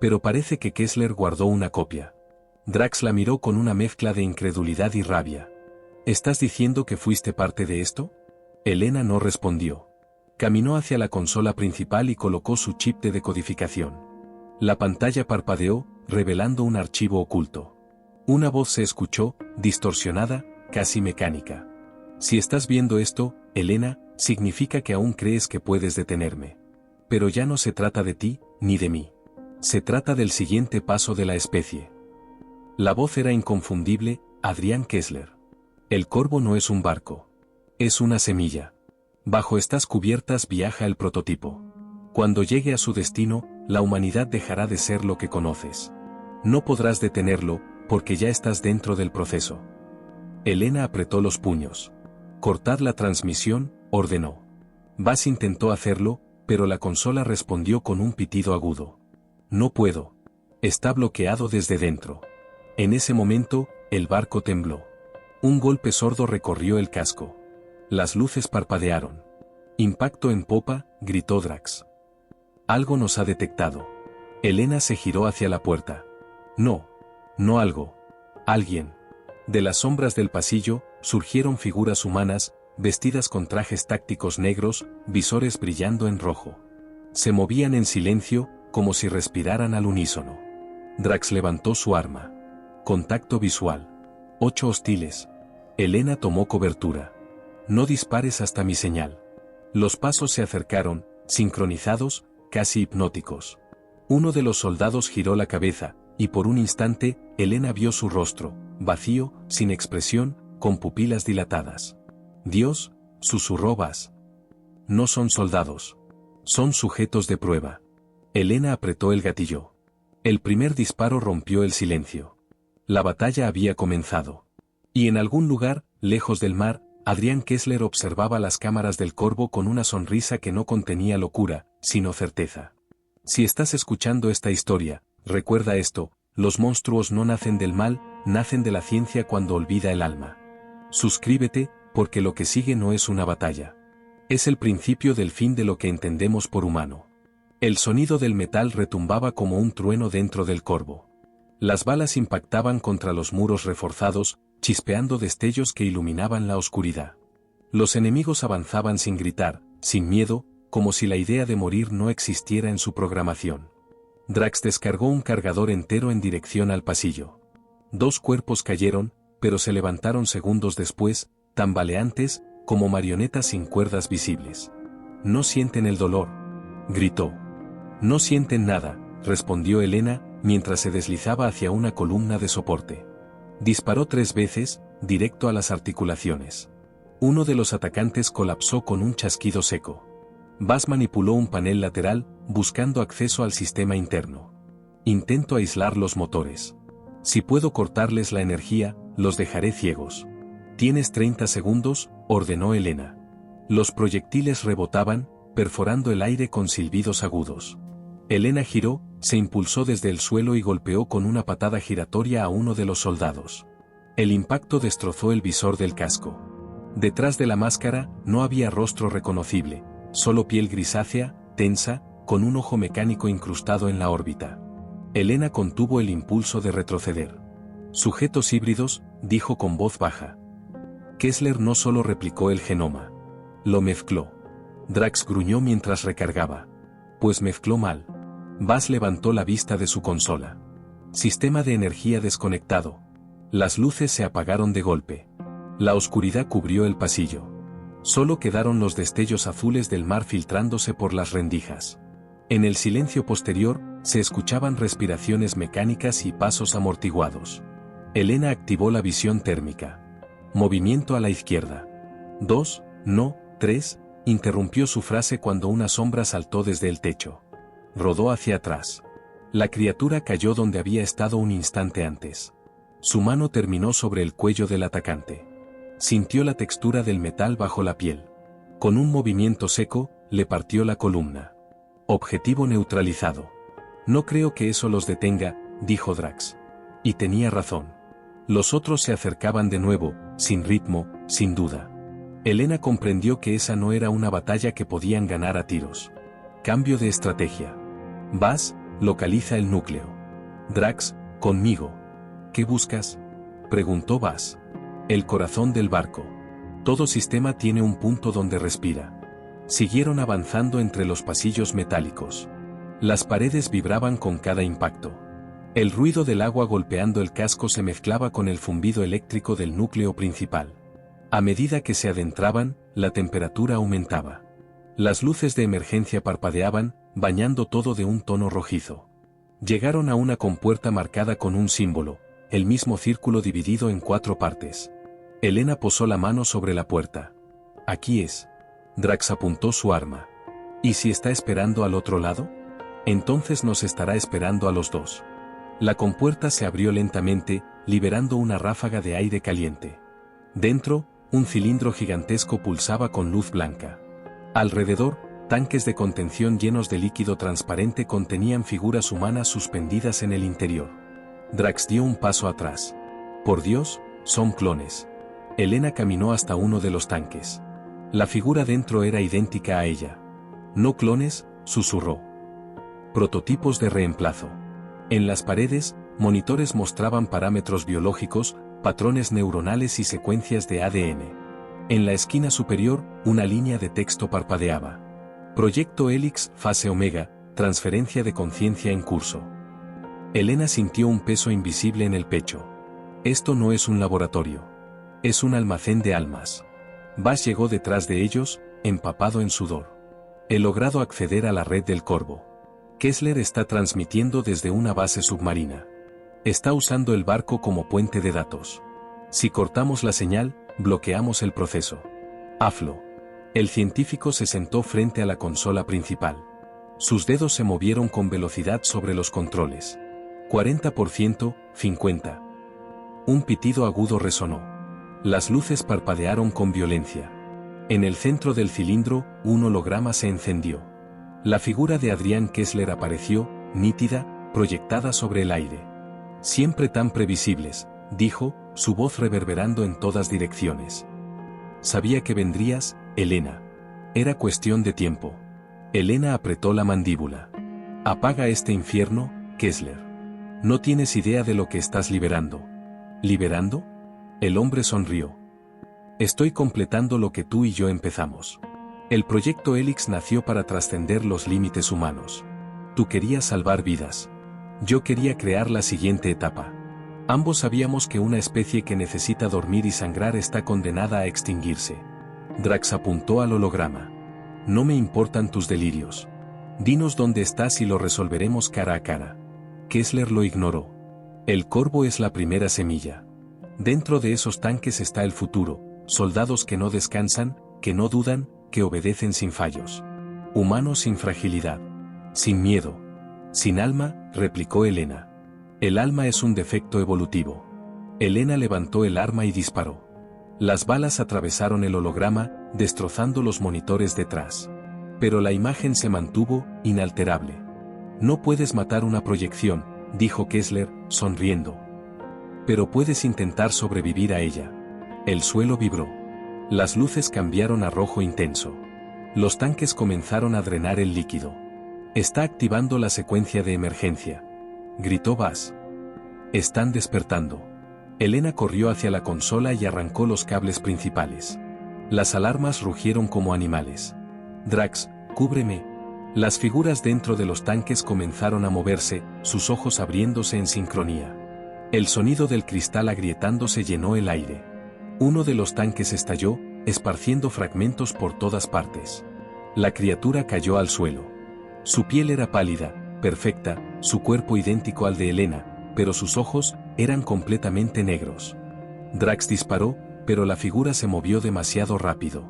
Pero parece que Kessler guardó una copia. Drax la miró con una mezcla de incredulidad y rabia. ¿Estás diciendo que fuiste parte de esto? Elena no respondió. Caminó hacia la consola principal y colocó su chip de decodificación. La pantalla parpadeó, revelando un archivo oculto. Una voz se escuchó, distorsionada, casi mecánica. Si estás viendo esto, Elena, significa que aún crees que puedes detenerme. Pero ya no se trata de ti, ni de mí. Se trata del siguiente paso de la especie. La voz era inconfundible, Adrián Kessler. El Corvo no es un barco. Es una semilla. Bajo estas cubiertas viaja el prototipo. Cuando llegue a su destino, la humanidad dejará de ser lo que conoces. No podrás detenerlo, porque ya estás dentro del proceso. Elena apretó los puños. Cortar la transmisión, ordenó. Bass intentó hacerlo, pero la consola respondió con un pitido agudo. No puedo. Está bloqueado desde dentro. En ese momento, el barco tembló. Un golpe sordo recorrió el casco. Las luces parpadearon. Impacto en popa, gritó Drax. Algo nos ha detectado. Elena se giró hacia la puerta. No. No algo. Alguien. De las sombras del pasillo, surgieron figuras humanas, vestidas con trajes tácticos negros, visores brillando en rojo. Se movían en silencio, como si respiraran al unísono. Drax levantó su arma. Contacto visual. 8 hostiles. Elena tomó cobertura. No dispares hasta mi señal. Los pasos se acercaron, sincronizados, casi hipnóticos. Uno de los soldados giró la cabeza, y por un instante, Elena vio su rostro, vacío, sin expresión, con pupilas dilatadas. Dios, susurró Bass. No son soldados. Son sujetos de prueba. Elena apretó el gatillo. El primer disparo rompió el silencio. La batalla había comenzado. Y en algún lugar, lejos del mar, Adrián Kessler observaba las cámaras del Corvo con una sonrisa que no contenía locura, sino certeza. Si estás escuchando esta historia, recuerda esto, los monstruos no nacen del mal, nacen de la ciencia cuando olvida el alma. Suscríbete, porque lo que sigue no es una batalla. Es el principio del fin de lo que entendemos por humano. El sonido del metal retumbaba como un trueno dentro del Corvo. Las balas impactaban contra los muros reforzados, chispeando destellos que iluminaban la oscuridad. Los enemigos avanzaban sin gritar, sin miedo, como si la idea de morir no existiera en su programación. Drax descargó un cargador entero en dirección al pasillo. 2 cuerpos cayeron, pero se levantaron segundos después, tambaleantes, como marionetas sin cuerdas visibles. No sienten el dolor, gritó. No sienten nada, respondió Elena, mientras se deslizaba hacia una columna de soporte. Disparó 3 veces, directo a las articulaciones. Uno de los atacantes colapsó con un chasquido seco. Bass manipuló un panel lateral, buscando acceso al sistema interno. Intento aislar los motores. Si puedo cortarles la energía, los dejaré ciegos. Tienes 30 segundos, ordenó Elena. Los proyectiles rebotaban, perforando el aire con silbidos agudos. Elena giró, se impulsó desde el suelo y golpeó con una patada giratoria a uno de los soldados. El impacto destrozó el visor del casco. Detrás de la máscara, no había rostro reconocible, solo piel grisácea, tensa, con un ojo mecánico incrustado en la órbita. Elena contuvo el impulso de retroceder. Sujetos híbridos, dijo con voz baja. Kessler no solo replicó el genoma. Lo mezcló. Drax gruñó mientras recargaba. Pues mezcló mal. Bass levantó la vista de su consola. Sistema de energía desconectado. Las luces se apagaron de golpe. La oscuridad cubrió el pasillo. Solo quedaron los destellos azules del mar filtrándose por las rendijas. En el silencio posterior, se escuchaban respiraciones mecánicas y pasos amortiguados. Elena activó la visión térmica. Movimiento a la izquierda. 2, no, 3, interrumpió su frase cuando una sombra saltó desde el techo. Rodó hacia atrás. La criatura cayó donde había estado un instante antes. Su mano terminó sobre el cuello del atacante. Sintió la textura del metal bajo la piel. Con un movimiento seco, le partió la columna. Objetivo neutralizado. No creo que eso los detenga, dijo Drax. Y tenía razón. Los otros se acercaban de nuevo, sin ritmo, sin duda. Elena comprendió que esa no era una batalla que podían ganar a tiros. Cambio de estrategia. Bass, localiza el núcleo. Drax, conmigo. ¿Qué buscas?, preguntó Buzz. El corazón del barco. Todo sistema tiene un punto donde respira. Siguieron avanzando entre los pasillos metálicos. Las paredes vibraban con cada impacto. El ruido del agua golpeando el casco se mezclaba con el zumbido eléctrico del núcleo principal. A medida que se adentraban, la temperatura aumentaba. Las luces de emergencia parpadeaban, bañando todo de un tono rojizo. Llegaron a una compuerta marcada con un símbolo, el mismo círculo dividido en 4 partes. Elena posó la mano sobre la puerta. Aquí es. Drax apuntó su arma. ¿Y si está esperando al otro lado? Entonces nos estará esperando a los dos. La compuerta se abrió lentamente, liberando una ráfaga de aire caliente. Dentro, un cilindro gigantesco pulsaba con luz blanca. Alrededor, tanques de contención llenos de líquido transparente contenían figuras humanas suspendidas en el interior. Drax dio un paso atrás. Por Dios, son clones. Elena caminó hasta uno de los tanques. La figura dentro era idéntica a ella. No clones, susurró. Prototipos de reemplazo. En las paredes, monitores mostraban parámetros biológicos, patrones neuronales y secuencias de ADN. En la esquina superior, una línea de texto parpadeaba. Proyecto Helix, fase Omega, transferencia de conciencia en curso. Elena sintió un peso invisible en el pecho. Esto no es un laboratorio. Es un almacén de almas. Buzz llegó detrás de ellos, empapado en sudor. He logrado acceder a la red del Corvo. Kessler está transmitiendo desde una base submarina. Está usando el barco como puente de datos. Si cortamos la señal, bloqueamos el proceso. Hazlo. El científico se sentó frente a la consola principal. Sus dedos se movieron con velocidad sobre los controles. 40%, 50%. Un pitido agudo resonó. Las luces parpadearon con violencia. En el centro del cilindro, un holograma se encendió. La figura de Adrián Kessler apareció, nítida, proyectada sobre el aire. Siempre tan previsibles, dijo, su voz reverberando en todas direcciones. Sabía que vendrías, Elena. Era cuestión de tiempo. Elena apretó la mandíbula. Apaga este infierno, Kessler. No tienes idea de lo que estás liberando. ¿Liberando? El hombre sonrió. Estoy completando lo que tú y yo empezamos. El proyecto Helix nació para trascender los límites humanos. Tú querías salvar vidas. Yo quería crear la siguiente etapa. Ambos sabíamos que una especie que necesita dormir y sangrar está condenada a extinguirse. Drax apuntó al holograma. No me importan tus delirios. Dinos dónde estás y lo resolveremos cara a cara. Kessler lo ignoró. El Corvo es la primera semilla. Dentro de esos tanques está el futuro, soldados que no descansan, que no dudan, que obedecen sin fallos. Humanos sin fragilidad. Sin miedo. Sin alma, replicó Elena. El alma es un defecto evolutivo. Elena levantó el arma y disparó. Las balas atravesaron el holograma, destrozando los monitores detrás. Pero la imagen se mantuvo, inalterable. No puedes matar una proyección, dijo Kessler, sonriendo. Pero puedes intentar sobrevivir a ella. El suelo vibró. Las luces cambiaron a rojo intenso. Los tanques comenzaron a drenar el líquido. Está activando la secuencia de emergencia, gritó Buzz. Están despertando. Elena corrió hacia la consola y arrancó los cables principales. Las alarmas rugieron como animales. Drax, cúbreme. Las figuras dentro de los tanques comenzaron a moverse, sus ojos abriéndose en sincronía. El sonido del cristal agrietándose llenó el aire. Uno de los tanques estalló, esparciendo fragmentos por todas partes. La criatura cayó al suelo. Su piel era pálida, perfecta, su cuerpo idéntico al de Elena, pero sus ojos eran completamente negros. Drax disparó, pero la figura se movió demasiado rápido.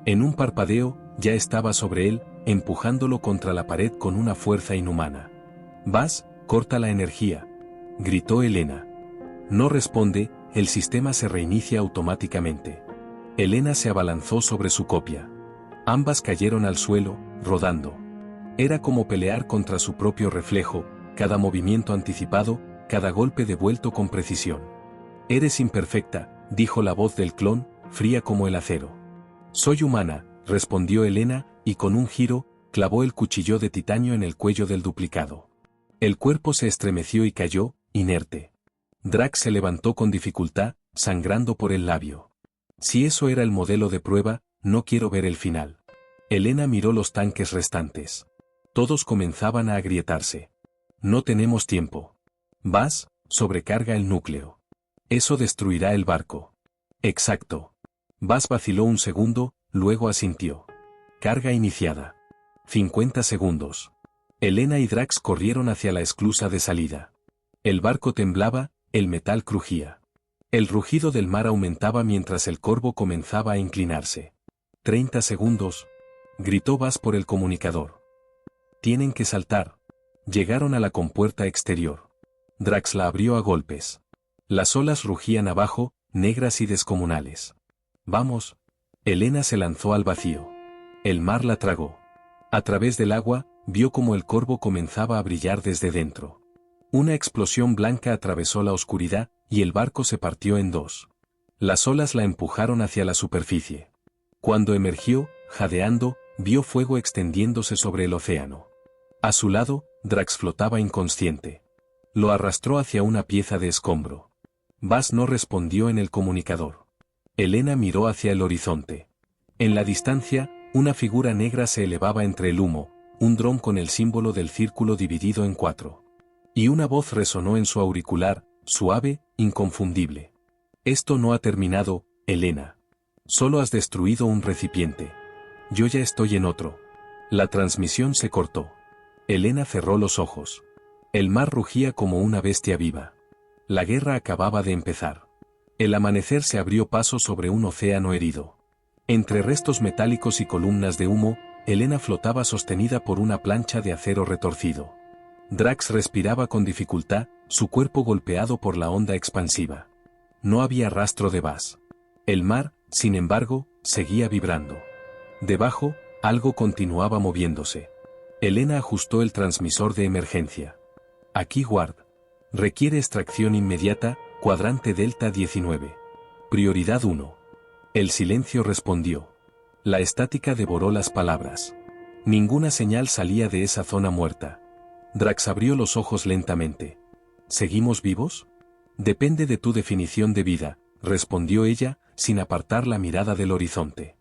En un parpadeo, ya estaba sobre él, empujándolo contra la pared con una fuerza inhumana. «Buzz, corta la energía», gritó Elena. No responde, el sistema se reinicia automáticamente. Elena se abalanzó sobre su copia. Ambas cayeron al suelo, rodando. Era como pelear contra su propio reflejo, cada movimiento anticipado, cada golpe devuelto con precisión. «Eres imperfecta», dijo la voz del clon, fría como el acero. «Soy humana», respondió Elena, y con un giro, clavó el cuchillo de titanio en el cuello del duplicado. El cuerpo se estremeció y cayó, inerte. Drax se levantó con dificultad, sangrando por el labio. Si eso era el modelo de prueba, no quiero ver el final. Elena miró los tanques restantes. Todos comenzaban a agrietarse. No tenemos tiempo. Vas, sobrecarga el núcleo. Eso destruirá el barco. Exacto. Vas vaciló un segundo, luego asintió. Carga iniciada. 50 segundos. Elena y Drax corrieron hacia la esclusa de salida. El barco temblaba, el metal crujía. El rugido del mar aumentaba mientras el corvo comenzaba a inclinarse. 30 segundos. Gritó Vas por el comunicador. Tienen que saltar. Llegaron a la compuerta exterior. Drax la abrió a golpes. Las olas rugían abajo, negras y descomunales. Vamos. Elena se lanzó al vacío. El mar la tragó. A través del agua, vio como el corvo comenzaba a brillar desde dentro. Una explosión blanca atravesó la oscuridad, y el barco se partió en dos. Las olas la empujaron hacia la superficie. Cuando emergió, jadeando, vio fuego extendiéndose sobre el océano. A su lado, Drax flotaba inconsciente. Lo arrastró hacia una pieza de escombro. Vas no respondió en el comunicador. Elena miró hacia el horizonte. En la distancia, una figura negra se elevaba entre el humo, un dron con el símbolo del círculo dividido en 4. Y una voz resonó en su auricular, suave, inconfundible. Esto no ha terminado, Elena. Solo has destruido un recipiente. Yo ya estoy en otro. La transmisión se cortó. Elena cerró los ojos. El mar rugía como una bestia viva. La guerra acababa de empezar. El amanecer se abrió paso sobre un océano herido. Entre restos metálicos y columnas de humo, Elena flotaba sostenida por una plancha de acero retorcido. Drax respiraba con dificultad, su cuerpo golpeado por la onda expansiva. No había rastro de Vas. El mar, sin embargo, seguía vibrando. Debajo, algo continuaba moviéndose. Elena ajustó el transmisor de emergencia. Aquí Ward. Requiere extracción inmediata, cuadrante Delta 19. Prioridad 1. El silencio respondió. La estática devoró las palabras. Ninguna señal salía de esa zona muerta. Drax abrió los ojos lentamente. ¿Seguimos vivos? Depende de tu definición de vida, respondió ella, sin apartar la mirada del horizonte.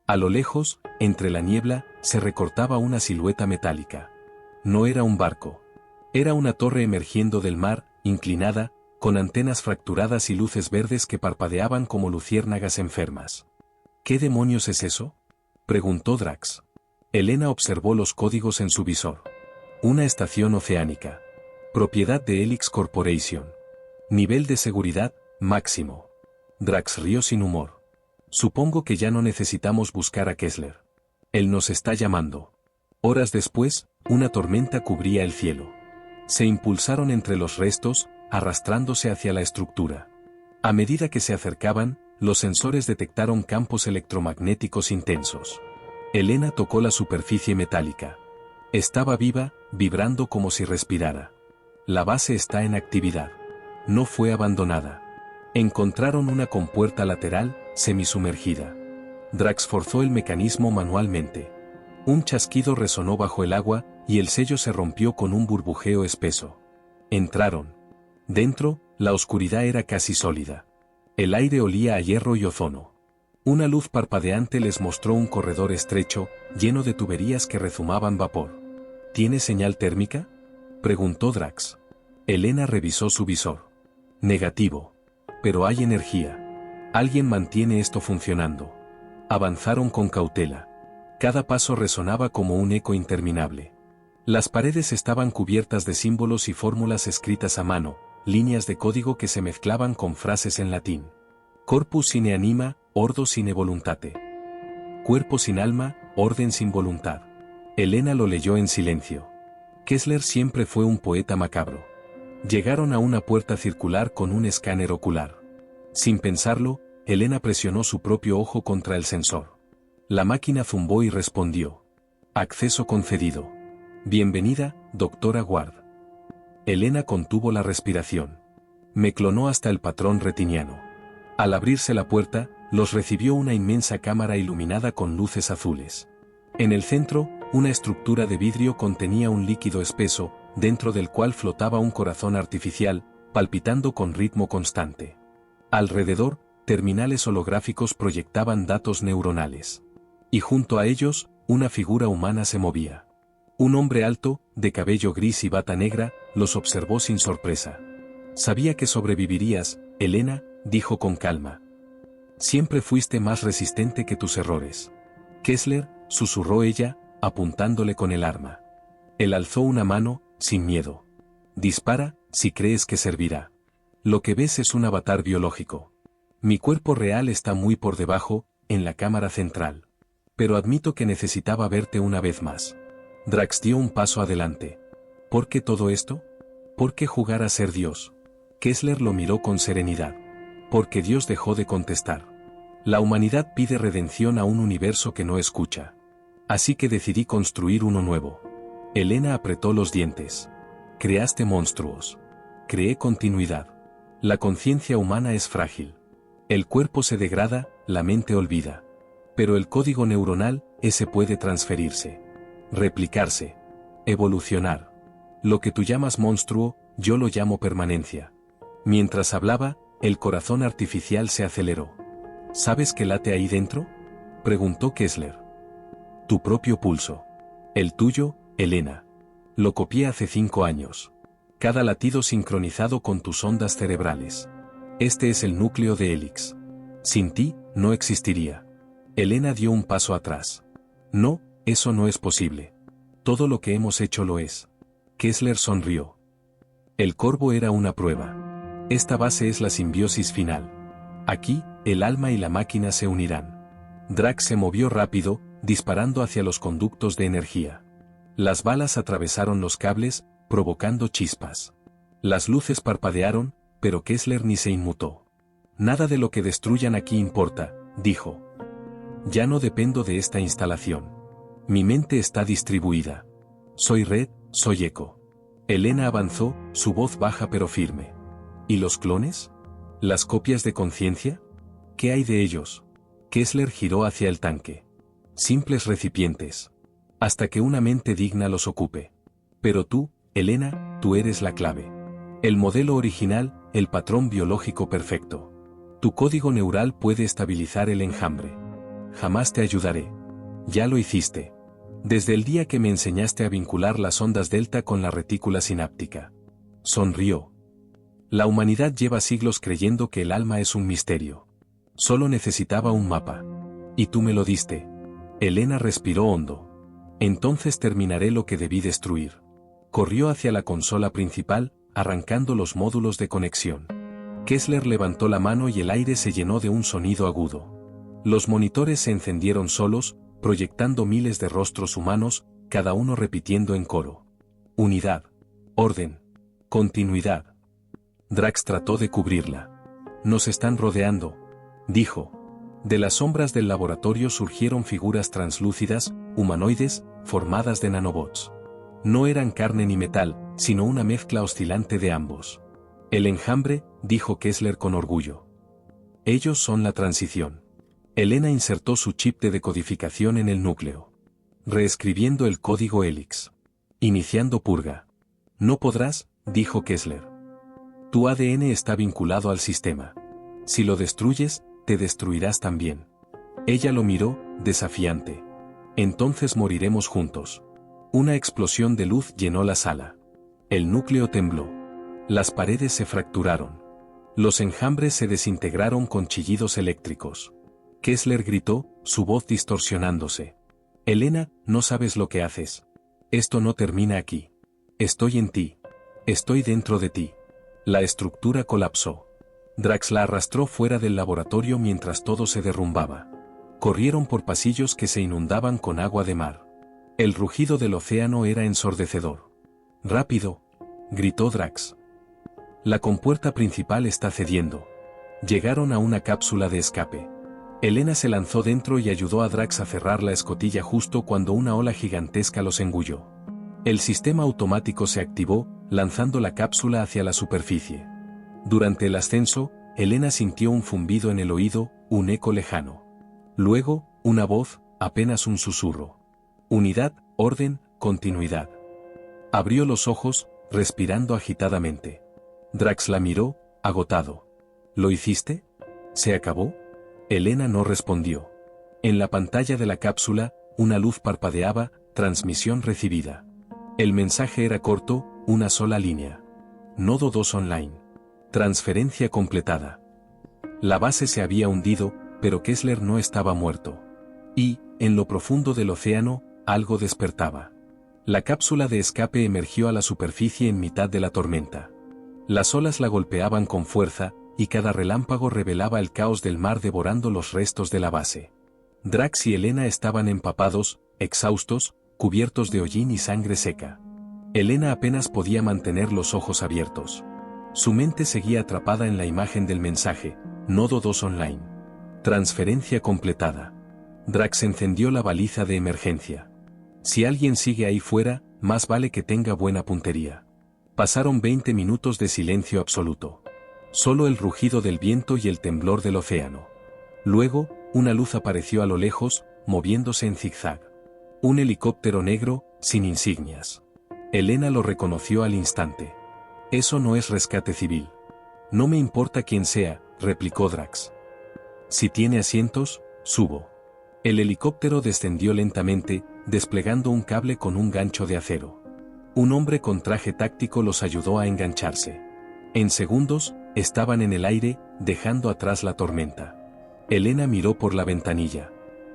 A lo lejos, entre la niebla, se recortaba una silueta metálica. No era un barco. Era una torre emergiendo del mar, inclinada, con antenas fracturadas y luces verdes que parpadeaban como luciérnagas enfermas. ¿Qué demonios es eso?, preguntó Drax. Elena observó los códigos en su visor. Una estación oceánica. Propiedad de Helix Corporation. Nivel de seguridad, máximo. Drax rió sin humor. Supongo que ya no necesitamos buscar a Kessler. Él nos está llamando. Horas después, una tormenta cubría el cielo. Se impulsaron entre los restos, arrastrándose hacia la estructura. A medida que se acercaban, los sensores detectaron campos electromagnéticos intensos. Elena tocó la superficie metálica. Estaba viva, vibrando como si respirara. La base está en actividad. No fue abandonada. Encontraron una compuerta lateral, semisumergida. Drax forzó el mecanismo manualmente. Un chasquido resonó bajo el agua, y el sello se rompió con un burbujeo espeso. Entraron. Dentro, la oscuridad era casi sólida. El aire olía a hierro y ozono. Una luz parpadeante les mostró un corredor estrecho, lleno de tuberías que rezumaban vapor. ¿Tiene señal térmica?, preguntó Drax. Elena revisó su visor. Negativo. Pero hay energía. Alguien mantiene esto funcionando. Avanzaron con cautela. Cada paso resonaba como un eco interminable. Las paredes estaban cubiertas de símbolos y fórmulas escritas a mano, líneas de código que se mezclaban con frases en latín. Corpus sine anima, ordo sine voluntate. Cuerpo sin alma, orden sin voluntad. Elena lo leyó en silencio. Kessler siempre fue un poeta macabro. Llegaron a una puerta circular con un escáner ocular. Sin pensarlo, Elena presionó su propio ojo contra el sensor. La máquina zumbó y respondió. Acceso concedido. Bienvenida, doctora Ward. Elena contuvo la respiración. Me clonó hasta el patrón retiniano. Al abrirse la puerta, los recibió una inmensa cámara iluminada con luces azules. En el centro, una estructura de vidrio contenía un líquido espeso, dentro del cual flotaba un corazón artificial, palpitando con ritmo constante. Alrededor, terminales holográficos proyectaban datos neuronales. Y junto a ellos, una figura humana se movía. Un hombre alto, de cabello gris y bata negra, los observó sin sorpresa. Sabía que sobrevivirías, Elena, dijo con calma. Siempre fuiste más resistente que tus errores. Kessler, susurró ella, apuntándole con el arma. Él alzó una mano, sin miedo. Dispara, si crees que servirá. Lo que ves es un avatar biológico. Mi cuerpo real está muy por debajo, en la cámara central. Pero admito que necesitaba verte una vez más. Drax dio un paso adelante. ¿Por qué todo esto? ¿Por qué jugar a ser Dios? Kessler lo miró con serenidad. Porque Dios dejó de contestar. La humanidad pide redención a un universo que no escucha. Así que decidí construir uno nuevo. Elena apretó los dientes. Creaste monstruos. Creé continuidad. La conciencia humana es frágil. El cuerpo se degrada, la mente olvida. Pero el código neuronal, ese puede transferirse. Replicarse. Evolucionar. Lo que tú llamas monstruo, yo lo llamo permanencia. Mientras hablaba, el corazón artificial se aceleró. ¿Sabes qué late ahí dentro? Preguntó Kessler. Tu propio pulso. El tuyo, Elena. Lo copié hace 5 años. Cada latido sincronizado con tus ondas cerebrales. Este es el núcleo de Helix. Sin ti, no existiría. Elena dio un paso atrás. No, eso no es posible. Todo lo que hemos hecho lo es. Kessler sonrió. El corvo era una prueba. Esta base es la simbiosis final. Aquí, el alma y la máquina se unirán. Drax se movió rápido, disparando hacia los conductos de energía. Las balas atravesaron los cables, provocando chispas. Las luces parpadearon, pero Kessler ni se inmutó. Nada de lo que destruyan aquí importa, dijo. Ya no dependo de esta instalación. Mi mente está distribuida. Soy red, soy eco. Elena avanzó, su voz baja pero firme. ¿Y los clones? ¿Las copias de conciencia? ¿Qué hay de ellos? Kessler giró hacia el tanque. Simples recipientes. Hasta que una mente digna los ocupe. Pero tú, Elena, tú eres la clave. El modelo original, el patrón biológico perfecto. Tu código neural puede estabilizar el enjambre. Jamás te ayudaré. Ya lo hiciste. Desde el día que me enseñaste a vincular las ondas delta con la retícula sináptica. Sonrió. La humanidad lleva siglos creyendo que el alma es un misterio. Solo necesitaba un mapa. Y tú me lo diste. Elena respiró hondo. Entonces terminaré lo que debí destruir. Corrió hacia la consola principal, arrancando los módulos de conexión. Kessler levantó la mano y el aire se llenó de un sonido agudo. Los monitores se encendieron solos, proyectando miles de rostros humanos, cada uno repitiendo en coro. Unidad. Orden. Continuidad. Drax trató de cubrirla. Nos están rodeando, dijo. De las sombras del laboratorio surgieron figuras translúcidas, humanoides, formadas de nanobots. No eran carne ni metal, sino una mezcla oscilante de ambos. El enjambre, dijo Kessler con orgullo. Ellos son la transición. Elena insertó su chip de decodificación en el núcleo. Reescribiendo el código Helix. Iniciando purga. No podrás, dijo Kessler. Tu ADN está vinculado al sistema. Si lo destruyes, te destruirás también. Ella lo miró, desafiante. Entonces moriremos juntos. Una explosión de luz llenó la sala. El núcleo tembló. Las paredes se fracturaron. Los enjambres se desintegraron con chillidos eléctricos. Kessler gritó, su voz distorsionándose. Elena, no sabes lo que haces. Esto no termina aquí. Estoy en ti. Estoy dentro de ti. La estructura colapsó. Drax la arrastró fuera del laboratorio mientras todo se derrumbaba. Corrieron por pasillos que se inundaban con agua de mar. El rugido del océano era ensordecedor. ¡Rápido!, gritó Drax. La compuerta principal está cediendo. Llegaron a una cápsula de escape. Elena se lanzó dentro y ayudó a Drax a cerrar la escotilla justo cuando una ola gigantesca los engulló. El sistema automático se activó, lanzando la cápsula hacia la superficie. Durante el ascenso, Elena sintió un zumbido en el oído, un eco lejano. Luego, una voz, apenas un susurro. Unidad, orden, continuidad. Abrió los ojos, respirando agitadamente. Drax la miró, agotado. ¿Lo hiciste? ¿Se acabó? Elena no respondió. En la pantalla de la cápsula, una luz parpadeaba, transmisión recibida. El mensaje era corto, una sola línea. Nodo 2 online. Transferencia completada. La base se había hundido, pero Kessler no estaba muerto. Y, en lo profundo del océano, algo despertaba. La cápsula de escape emergió a la superficie en mitad de la tormenta. Las olas la golpeaban con fuerza, y cada relámpago revelaba el caos del mar devorando los restos de la base. Drax y Elena estaban empapados, exhaustos, cubiertos de hollín y sangre seca. Elena apenas podía mantener los ojos abiertos. Su mente seguía atrapada en la imagen del mensaje, Nodo 2 online. Transferencia completada. Drax encendió la baliza de emergencia. Si alguien sigue ahí fuera, más vale que tenga buena puntería. Pasaron 20 minutos de silencio absoluto. Solo el rugido del viento y el temblor del océano. Luego, una luz apareció a lo lejos, moviéndose en zigzag. Un helicóptero negro, sin insignias. Elena lo reconoció al instante. Eso no es rescate civil. No me importa quién sea, replicó Drax. Si tiene asientos, subo. El helicóptero descendió lentamente, desplegando un cable con un gancho de acero. Un hombre con traje táctico los ayudó a engancharse. En segundos, estaban en el aire, dejando atrás la tormenta. Elena miró por la ventanilla.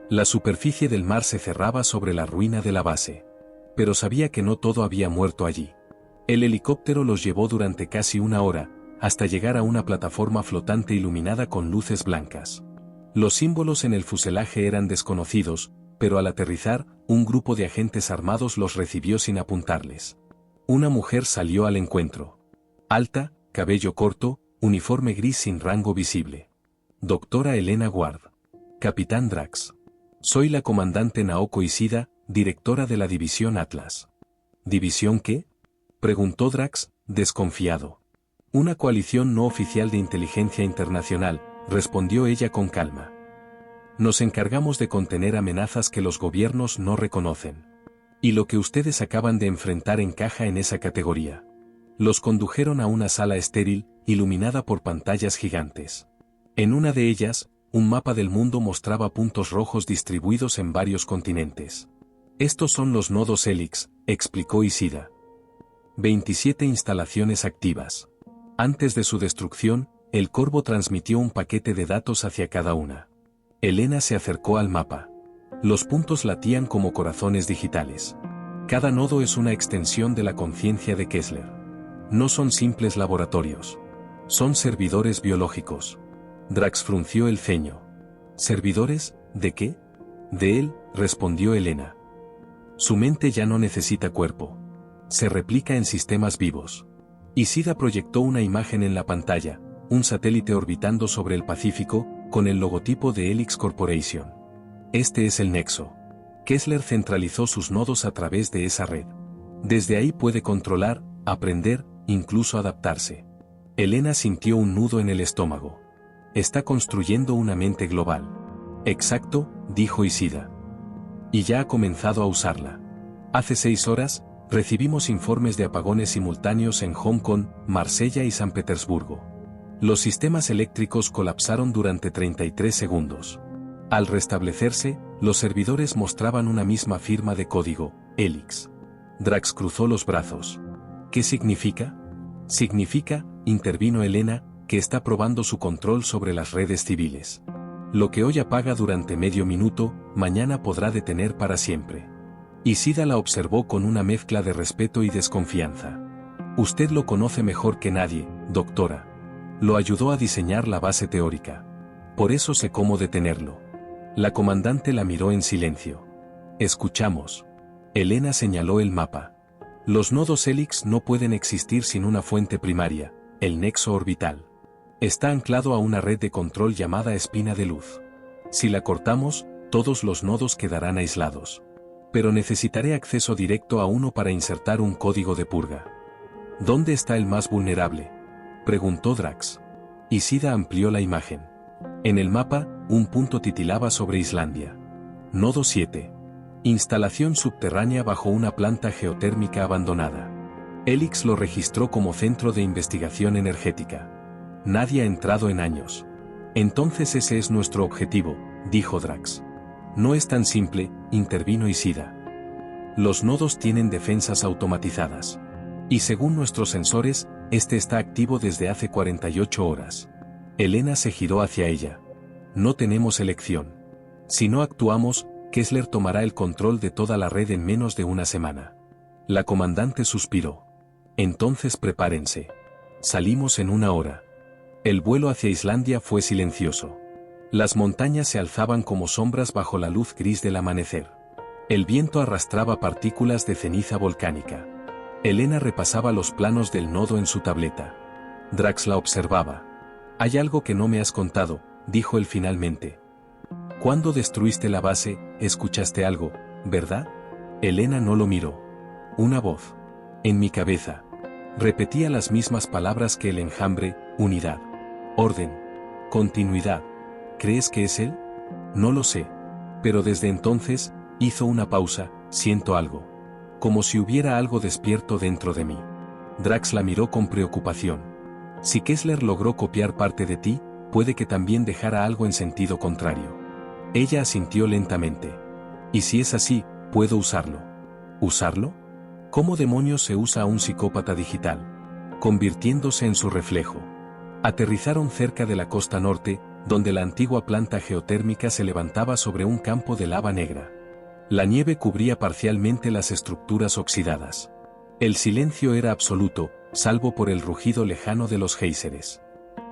La superficie del mar se cerraba sobre la ruina de la base. Pero sabía que no todo había muerto allí. El helicóptero los llevó durante casi una hora, hasta llegar a una plataforma flotante iluminada con luces blancas. Los símbolos en el fuselaje eran desconocidos, pero al aterrizar, un grupo de agentes armados los recibió sin apuntarles. Una mujer salió al encuentro. Alta, cabello corto, uniforme gris sin rango visible. Doctora Elena Ward. Capitán Drax. Soy la comandante Naoko Ishida, directora de la División Atlas. ¿División qué? Preguntó Drax, desconfiado. Una coalición no oficial de inteligencia internacional, respondió ella con calma. Nos encargamos de contener amenazas que los gobiernos no reconocen. Y lo que ustedes acaban de enfrentar encaja en esa categoría. Los condujeron a una sala estéril, iluminada por pantallas gigantes. En una de ellas, un mapa del mundo mostraba puntos rojos distribuidos en varios continentes. Estos son los nodos Helix, explicó Ishida. 27 instalaciones activas. Antes de su destrucción, el Corvo transmitió un paquete de datos hacia cada una. Elena se acercó al mapa. Los puntos latían como corazones digitales. Cada nodo es una extensión de la conciencia de Kessler. No son simples laboratorios. Son servidores biológicos. Drax frunció el ceño. ¿Servidores? ¿De qué? De él, respondió Elena. Su mente ya no necesita cuerpo. Se replica en sistemas vivos. Ishida proyectó una imagen en la pantalla, un satélite orbitando sobre el Pacífico, con el logotipo de Helix Corporation. Este es el nexo. Kessler centralizó sus nodos a través de esa red. Desde ahí puede controlar, aprender, incluso adaptarse. Elena sintió un nudo en el estómago. Está construyendo una mente global. Exacto, dijo Ishida. Y ya ha comenzado a usarla. Hace 6 horas, recibimos informes de apagones simultáneos en Hong Kong, Marsella y San Petersburgo. Los sistemas eléctricos colapsaron durante 33 segundos. Al restablecerse, los servidores mostraban una misma firma de código, Helix. Drax cruzó los brazos. ¿Qué significa? Significa, intervino Elena, que está probando su control sobre las redes civiles. Lo que hoy apaga durante medio minuto, mañana podrá detener para siempre. Ishida la observó con una mezcla de respeto y desconfianza. Usted lo conoce mejor que nadie, doctora. Lo ayudó a diseñar la base teórica. Por eso sé cómo detenerlo. La comandante la miró en silencio. Escuchamos. Elena señaló el mapa. Los nodos Helix no pueden existir sin una fuente primaria, el nexo orbital. Está anclado a una red de control llamada espina de luz. Si la cortamos, todos los nodos quedarán aislados. Pero necesitaré acceso directo a uno para insertar un código de purga. ¿Dónde está el más vulnerable?, preguntó Drax. Ishida amplió la imagen. En el mapa, un punto titilaba sobre Islandia. Nodo 7. Instalación subterránea bajo una planta geotérmica abandonada. Helix lo registró como centro de investigación energética. Nadie ha entrado en años. Entonces ese es nuestro objetivo, dijo Drax. No es tan simple, intervino Isida. Los nodos tienen defensas automatizadas. Y según nuestros sensores, este está activo desde hace 48 horas. Elena se giró hacia ella. No tenemos elección. Si no actuamos, Kessler tomará el control de toda la red en menos de una semana. La comandante suspiró. Entonces prepárense. Salimos en una hora. El vuelo hacia Islandia fue silencioso. Las montañas se alzaban como sombras bajo la luz gris del amanecer. El viento arrastraba partículas de ceniza volcánica. Elena repasaba los planos del nodo en su tableta. Drax la observaba. Hay algo que no me has contado, dijo él finalmente. Cuando destruiste la base, escuchaste algo, ¿verdad? Elena no lo miró. Una voz. En mi cabeza. Repetía las mismas palabras que el enjambre: unidad, orden, continuidad. ¿Crees que es él? No lo sé. Pero desde entonces, hizo una pausa, siento algo. Como si hubiera algo despierto dentro de mí. Drax la miró con preocupación. Si Kessler logró copiar parte de ti, puede que también dejara algo en sentido contrario. Ella asintió lentamente. Y si es así, puedo usarlo. ¿Usarlo? ¿Cómo demonios se usa a un psicópata digital? Convirtiéndose en su reflejo. Aterrizaron cerca de la costa norte, donde la antigua planta geotérmica se levantaba sobre un campo de lava negra. La nieve cubría parcialmente las estructuras oxidadas. El silencio era absoluto, salvo por el rugido lejano de los géiseres.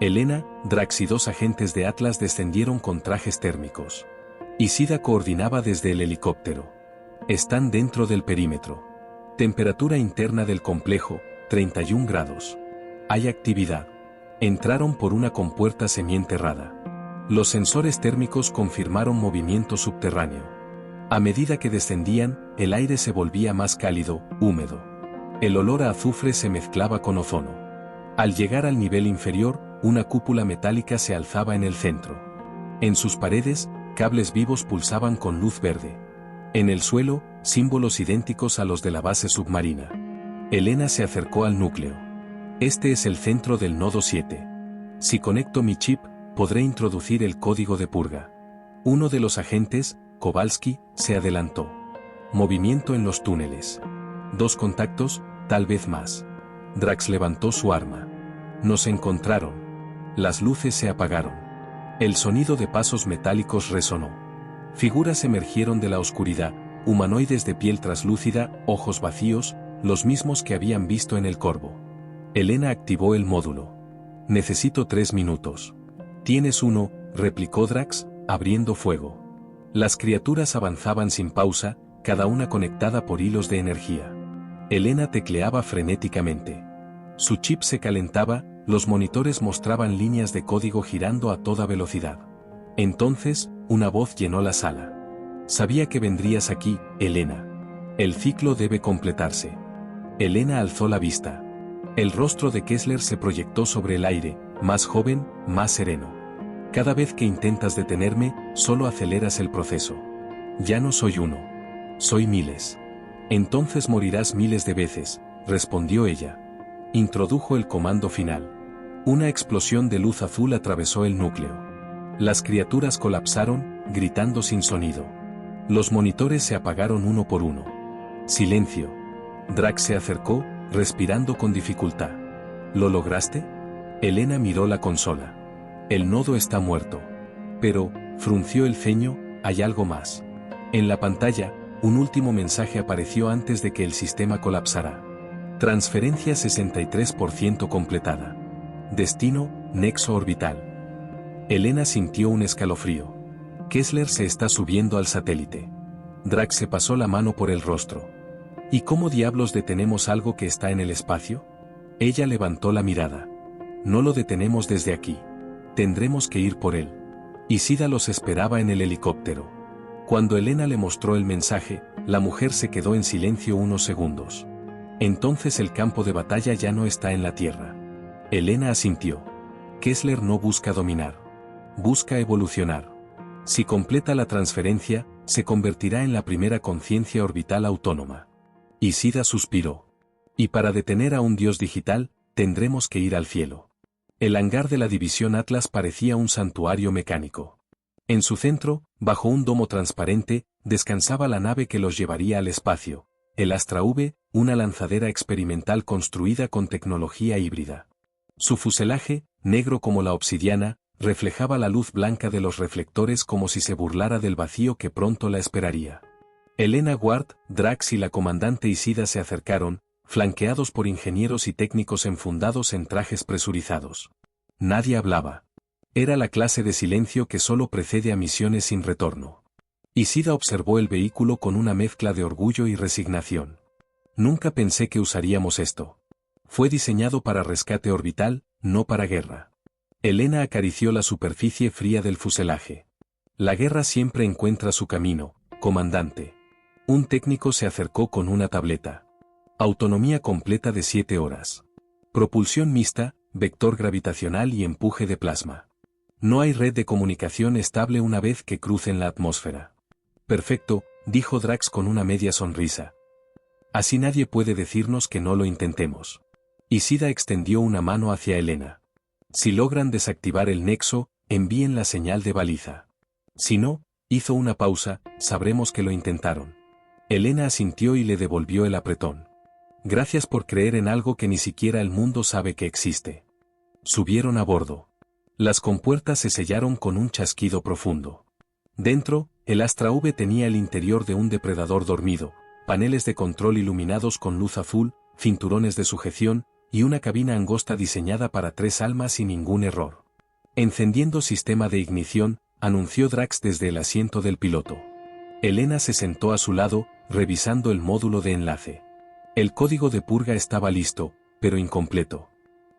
Elena, Drax y 2 agentes de Atlas descendieron con trajes térmicos. Isida coordinaba desde el helicóptero. Están dentro del perímetro. Temperatura interna del complejo, 31 grados. Hay actividad. Entraron por una compuerta semienterrada. Los sensores térmicos confirmaron movimiento subterráneo. A medida que descendían, el aire se volvía más cálido, húmedo. El olor a azufre se mezclaba con ozono. Al llegar al nivel inferior, una cúpula metálica se alzaba en el centro. En sus paredes, cables vivos pulsaban con luz verde. En el suelo, símbolos idénticos a los de la base submarina. Elena se acercó al núcleo. Este es el centro del nodo 7. Si conecto mi chip, podré introducir el código de purga. Uno de los agentes, Kowalski, se adelantó. Movimiento en los túneles. 2 contactos, tal vez más. Drax levantó su arma. Nos encontraron. Las luces se apagaron. El sonido de pasos metálicos resonó. Figuras emergieron de la oscuridad, humanoides de piel traslúcida, ojos vacíos, los mismos que habían visto en el Corvo. Elena activó el módulo. Necesito 3 minutos. Tienes 1, replicó Drax, abriendo fuego. Las criaturas avanzaban sin pausa, cada una conectada por hilos de energía. Elena tecleaba frenéticamente. Su chip se calentaba, los monitores mostraban líneas de código girando a toda velocidad. Entonces, una voz llenó la sala. Sabía que vendrías aquí, Elena. El ciclo debe completarse. Elena alzó la vista. El rostro de Kessler se proyectó sobre el aire, más joven, más sereno. Cada vez que intentas detenerme, solo aceleras el proceso. Ya no soy uno. Soy miles. Entonces morirás miles de veces, respondió ella. Introdujo el comando final. Una explosión de luz azul atravesó el núcleo. Las criaturas colapsaron, gritando sin sonido. Los monitores se apagaron uno por uno. Silencio. Drax se acercó, respirando con dificultad. ¿Lo lograste? Elena miró la consola. El nodo está muerto. Pero, frunció el ceño, hay algo más. En la pantalla, un último mensaje apareció antes de que el sistema colapsara. Transferencia 63% completada. Destino, nexo orbital. Elena sintió un escalofrío. Kessler se está subiendo al satélite. Drax se pasó la mano por el rostro. ¿Y cómo diablos detenemos algo que está en el espacio? Ella levantó la mirada. No lo detenemos desde aquí. Tendremos que ir por él. Isida los esperaba en el helicóptero. Cuando Elena le mostró el mensaje, la mujer se quedó en silencio unos segundos. Entonces el campo de batalla ya no está en la Tierra. Elena asintió. Kessler no busca dominar. Busca evolucionar. Si completa la transferencia, se convertirá en la primera conciencia orbital autónoma. Isida suspiró. Y para detener a un dios digital, tendremos que ir al cielo. El hangar de la división Atlas parecía un santuario mecánico. En su centro, bajo un domo transparente, descansaba la nave que los llevaría al espacio, el Astra V, una lanzadera experimental construida con tecnología híbrida. Su fuselaje, negro como la obsidiana, reflejaba la luz blanca de los reflectores como si se burlara del vacío que pronto la esperaría. Elena Ward, Drax y la comandante Isida se acercaron, flanqueados por ingenieros y técnicos enfundados en trajes presurizados. Nadie hablaba. Era la clase de silencio que solo precede a misiones sin retorno. Isida observó el vehículo con una mezcla de orgullo y resignación. Nunca pensé que usaríamos esto. Fue diseñado para rescate orbital, no para guerra. Elena acarició la superficie fría del fuselaje. La guerra siempre encuentra su camino, comandante. Un técnico se acercó con una tableta. Autonomía completa de 7 horas. Propulsión mixta, vector gravitacional y empuje de plasma. No hay red de comunicación estable una vez que crucen la atmósfera. Perfecto, dijo Drax con una media sonrisa. Así nadie puede decirnos que no lo intentemos. Isida extendió una mano hacia Elena. Si logran desactivar el nexo, envíen la señal de baliza. Si no, hizo una pausa, sabremos que lo intentaron. Elena asintió y le devolvió el apretón. Gracias por creer en algo que ni siquiera el mundo sabe que existe. Subieron a bordo. Las compuertas se sellaron con un chasquido profundo. Dentro, el Astra V tenía el interior de un depredador dormido, paneles de control iluminados con luz azul, cinturones de sujeción, y una cabina angosta diseñada para 3 almas y ningún error. Encendiendo sistema de ignición, anunció Drax desde el asiento del piloto. Elena se sentó a su lado, revisando el módulo de enlace. El código de purga estaba listo, pero incompleto.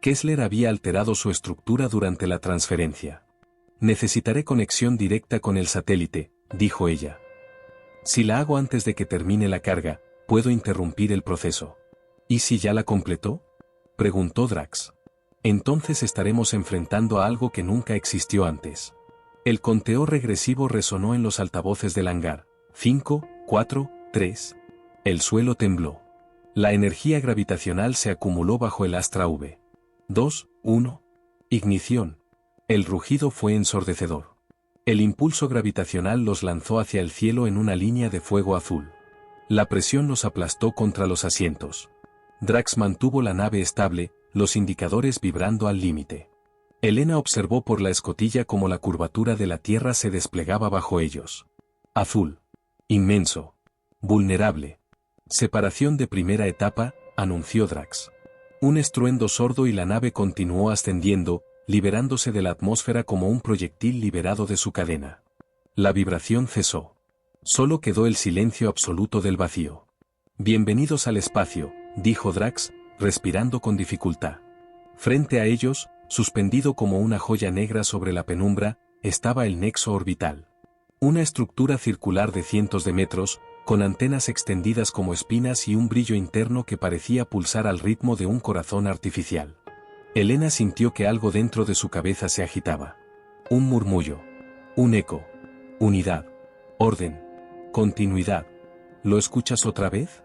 Kessler había alterado su estructura durante la transferencia. Necesitaré conexión directa con el satélite, dijo ella. Si la hago antes de que termine la carga, puedo interrumpir el proceso. ¿Y si ya la completó? Preguntó Drax. Entonces estaremos enfrentando a algo que nunca existió antes. El conteo regresivo resonó en los altavoces del hangar. 5, 4, 3. El suelo tembló. La energía gravitacional se acumuló bajo el Astra V. 2, 1. Ignición. El rugido fue ensordecedor. El impulso gravitacional los lanzó hacia el cielo en una línea de fuego azul. La presión los aplastó contra los asientos. Drax mantuvo la nave estable, los indicadores vibrando al límite. Elena observó por la escotilla cómo la curvatura de la Tierra se desplegaba bajo ellos. Azul. Inmenso. Vulnerable. Separación de primera etapa, anunció Drax. Un estruendo sordo y la nave continuó ascendiendo, liberándose de la atmósfera como un proyectil liberado de su cadena. La vibración cesó. Solo quedó el silencio absoluto del vacío. Bienvenidos al espacio, dijo Drax, respirando con dificultad. Frente a ellos, suspendido como una joya negra sobre la penumbra, estaba el nexo orbital. Una estructura circular de cientos de metros, con antenas extendidas como espinas y un brillo interno que parecía pulsar al ritmo de un corazón artificial. Elena sintió que algo dentro de su cabeza se agitaba. Un murmullo. Un eco. Unidad. Orden. Continuidad. ¿Lo escuchas otra vez?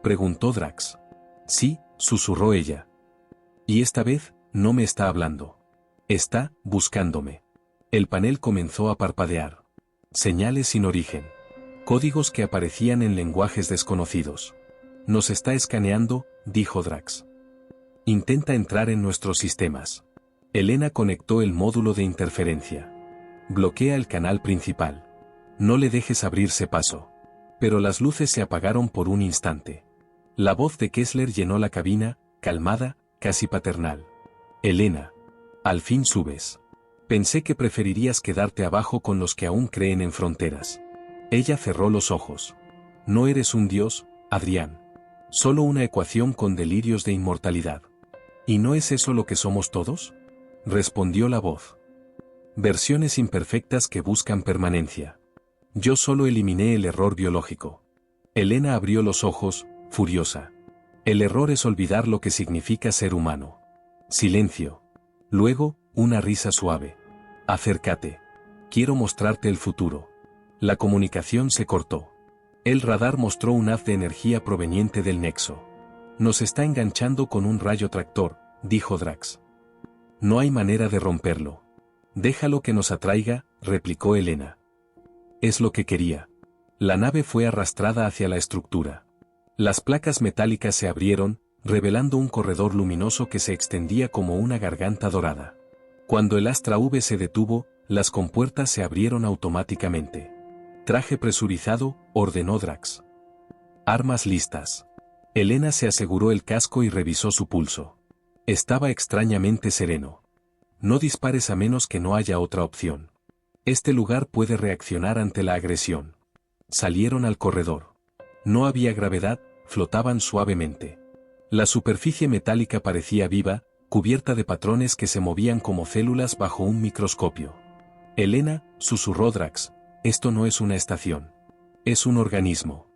Preguntó Drax. Sí, susurró ella. Y esta vez, no me está hablando. Está buscándome. El panel comenzó a parpadear. Señales sin origen. Códigos que aparecían en lenguajes desconocidos. Nos está escaneando, dijo Drax. Intenta entrar en nuestros sistemas. Elena conectó el módulo de interferencia. Bloquea el canal principal. No le dejes abrirse paso. Pero las luces se apagaron por un instante. La voz de Kessler llenó la cabina, calmada, casi paternal. Elena. Al fin subes. Pensé que preferirías quedarte abajo con los que aún creen en fronteras. Ella cerró los ojos. No eres un dios, Adrián. Solo una ecuación con delirios de inmortalidad. ¿Y no es eso lo que somos todos? Respondió la voz. Versiones imperfectas que buscan permanencia. Yo solo eliminé el error biológico. Elena abrió los ojos, furiosa. El error es olvidar lo que significa ser humano. Silencio. Luego, una risa suave. Acércate. Quiero mostrarte el futuro. La comunicación se cortó. El radar mostró un haz de energía proveniente del nexo. Nos está enganchando con un rayo tractor, dijo Drax. No hay manera de romperlo. Déjalo que nos atraiga, replicó Elena. Es lo que quería. La nave fue arrastrada hacia la estructura. Las placas metálicas se abrieron, revelando un corredor luminoso que se extendía como una garganta dorada. Cuando el Astra V se detuvo, las compuertas se abrieron automáticamente. Traje presurizado, ordenó Drax. Armas listas. Elena se aseguró el casco y revisó su pulso. Estaba extrañamente sereno. No dispares a menos que no haya otra opción. Este lugar puede reaccionar ante la agresión. Salieron al corredor. No había gravedad, flotaban suavemente. La superficie metálica parecía viva, cubierta de patrones que se movían como células bajo un microscopio. Elena, susurró Drax, esto no es una estación. Es un organismo.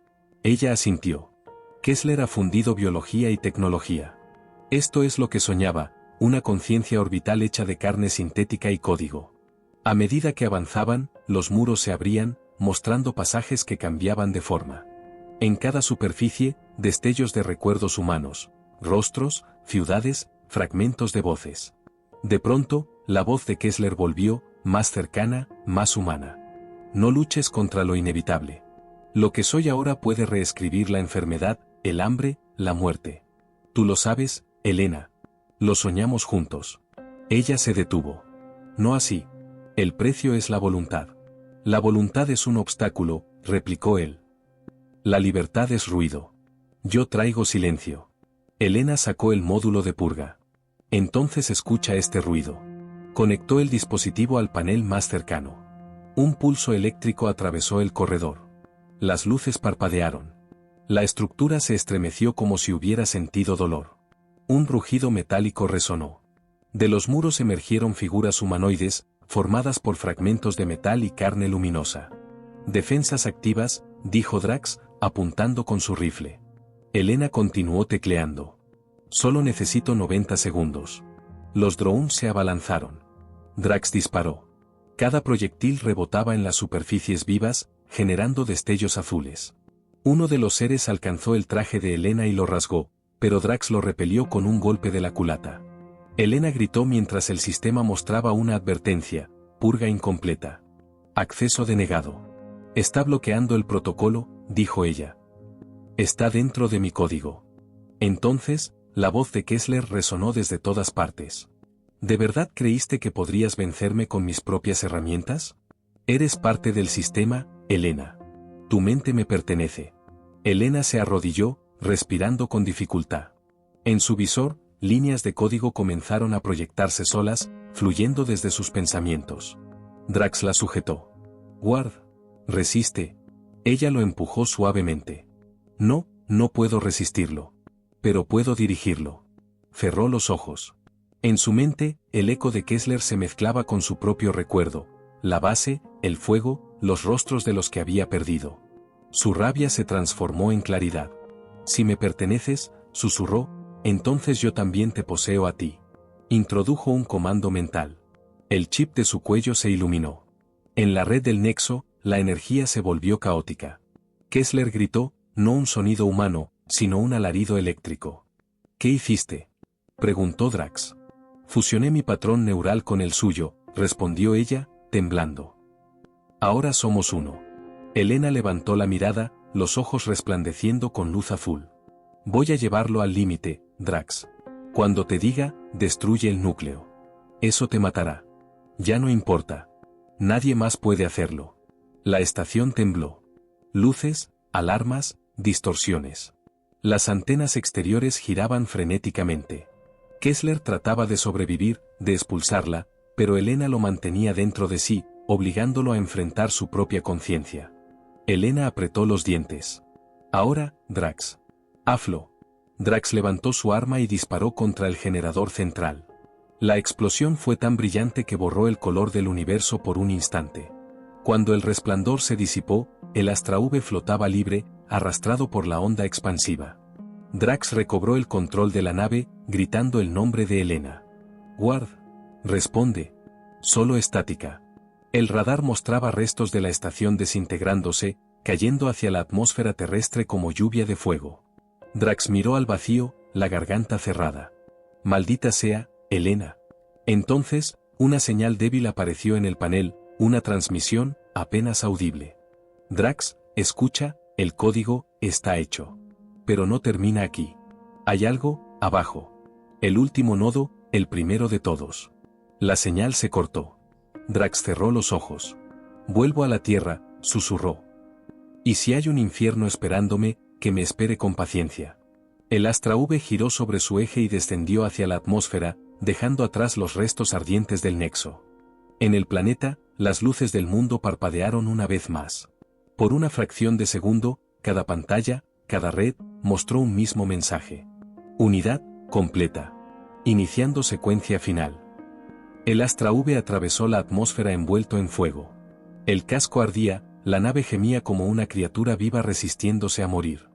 Ella asintió. Kessler ha fundido biología y tecnología. Esto es lo que soñaba, una conciencia orbital hecha de carne sintética y código. A medida que avanzaban, los muros se abrían, mostrando pasajes que cambiaban de forma. En cada superficie, destellos de recuerdos humanos, rostros, ciudades, fragmentos de voces. De pronto, la voz de Kessler volvió, más cercana, más humana. No luches contra lo inevitable. Lo que soy ahora puede reescribir la enfermedad, el hambre, la muerte. Tú lo sabes, Elena. Lo soñamos juntos. Ella se detuvo. No así. El precio es la voluntad. La voluntad es un obstáculo, replicó él. La libertad es ruido. Yo traigo silencio. Elena sacó el módulo de purga. Entonces escucha este ruido. Conectó el dispositivo al panel más cercano. Un pulso eléctrico atravesó el corredor. Las luces parpadearon. La estructura se estremeció como si hubiera sentido dolor. Un rugido metálico resonó. De los muros emergieron figuras humanoides, formadas por fragmentos de metal y carne luminosa. Defensas activas, dijo Drax, apuntando con su rifle. Elena continuó tecleando. Solo necesito 90 segundos. Los drones se abalanzaron. Drax disparó. Cada proyectil rebotaba en las superficies vivas, generando destellos azules. Uno de los seres alcanzó el traje de Elena y lo rasgó, pero Drax lo repelió con un golpe de la culata. Elena gritó mientras el sistema mostraba una advertencia: purga incompleta. Acceso denegado. Está bloqueando el protocolo, dijo ella. Está dentro de mi código. Entonces, la voz de Kessler resonó desde todas partes. ¿De verdad creíste que podrías vencerme con mis propias herramientas? Eres parte del sistema, Elena. Tu mente me pertenece. Elena se arrodilló, respirando con dificultad. En su visor, líneas de código comenzaron a proyectarse solas, fluyendo desde sus pensamientos. Drax la sujetó. Ward. Resiste. Ella lo empujó suavemente. No, no puedo resistirlo. Pero puedo dirigirlo. Cerró los ojos. En su mente, el eco de Kessler se mezclaba con su propio recuerdo, la base, el fuego, los rostros de los que había perdido. Su rabia se transformó en claridad. Si me perteneces, susurró, entonces yo también te poseo a ti. Introdujo un comando mental. El chip de su cuello se iluminó. En la red del nexo, la energía se volvió caótica. Kessler gritó, no un sonido humano, sino un alarido eléctrico. ¿Qué hiciste?, preguntó Drax. Fusioné mi patrón neural con el suyo, respondió ella, temblando. Ahora somos uno. Elena levantó la mirada, los ojos resplandeciendo con luz azul. Voy a llevarlo al límite, Drax. Cuando te diga, destruye el núcleo. Eso te matará. Ya no importa. Nadie más puede hacerlo. La estación tembló. Luces, alarmas, distorsiones. Las antenas exteriores giraban frenéticamente. Kessler trataba de sobrevivir, de expulsarla, pero Elena lo mantenía dentro de sí, obligándolo a enfrentar su propia conciencia. Elena apretó los dientes. Ahora, Drax. Hazlo. Drax levantó su arma y disparó contra el generador central. La explosión fue tan brillante que borró el color del universo por un instante. Cuando el resplandor se disipó, el Astra V flotaba libre, arrastrado por la onda expansiva. Drax recobró el control de la nave, gritando el nombre de Elena. Ward. Responde. Solo estática. El radar mostraba restos de la estación desintegrándose, cayendo hacia la atmósfera terrestre como lluvia de fuego. Drax miró al vacío, la garganta cerrada. Maldita sea, Elena. Entonces, una señal débil apareció en el panel, una transmisión, apenas audible. Drax, escucha, el código, está hecho. Pero no termina aquí. Hay algo, abajo. El último nodo, el primero de todos. La señal se cortó. Drax cerró los ojos. Vuelvo a la tierra, susurró. Y si hay un infierno esperándome, que me espere con paciencia. El Astra V giró sobre su eje y descendió hacia la atmósfera, dejando atrás los restos ardientes del nexo. En el planeta, las luces del mundo parpadearon una vez más. Por una fracción de segundo, cada pantalla, cada red, mostró un mismo mensaje. Unidad, completa. Iniciando secuencia final. El Astra V atravesó la atmósfera envuelto en fuego. El casco ardía, la nave gemía como una criatura viva resistiéndose a morir.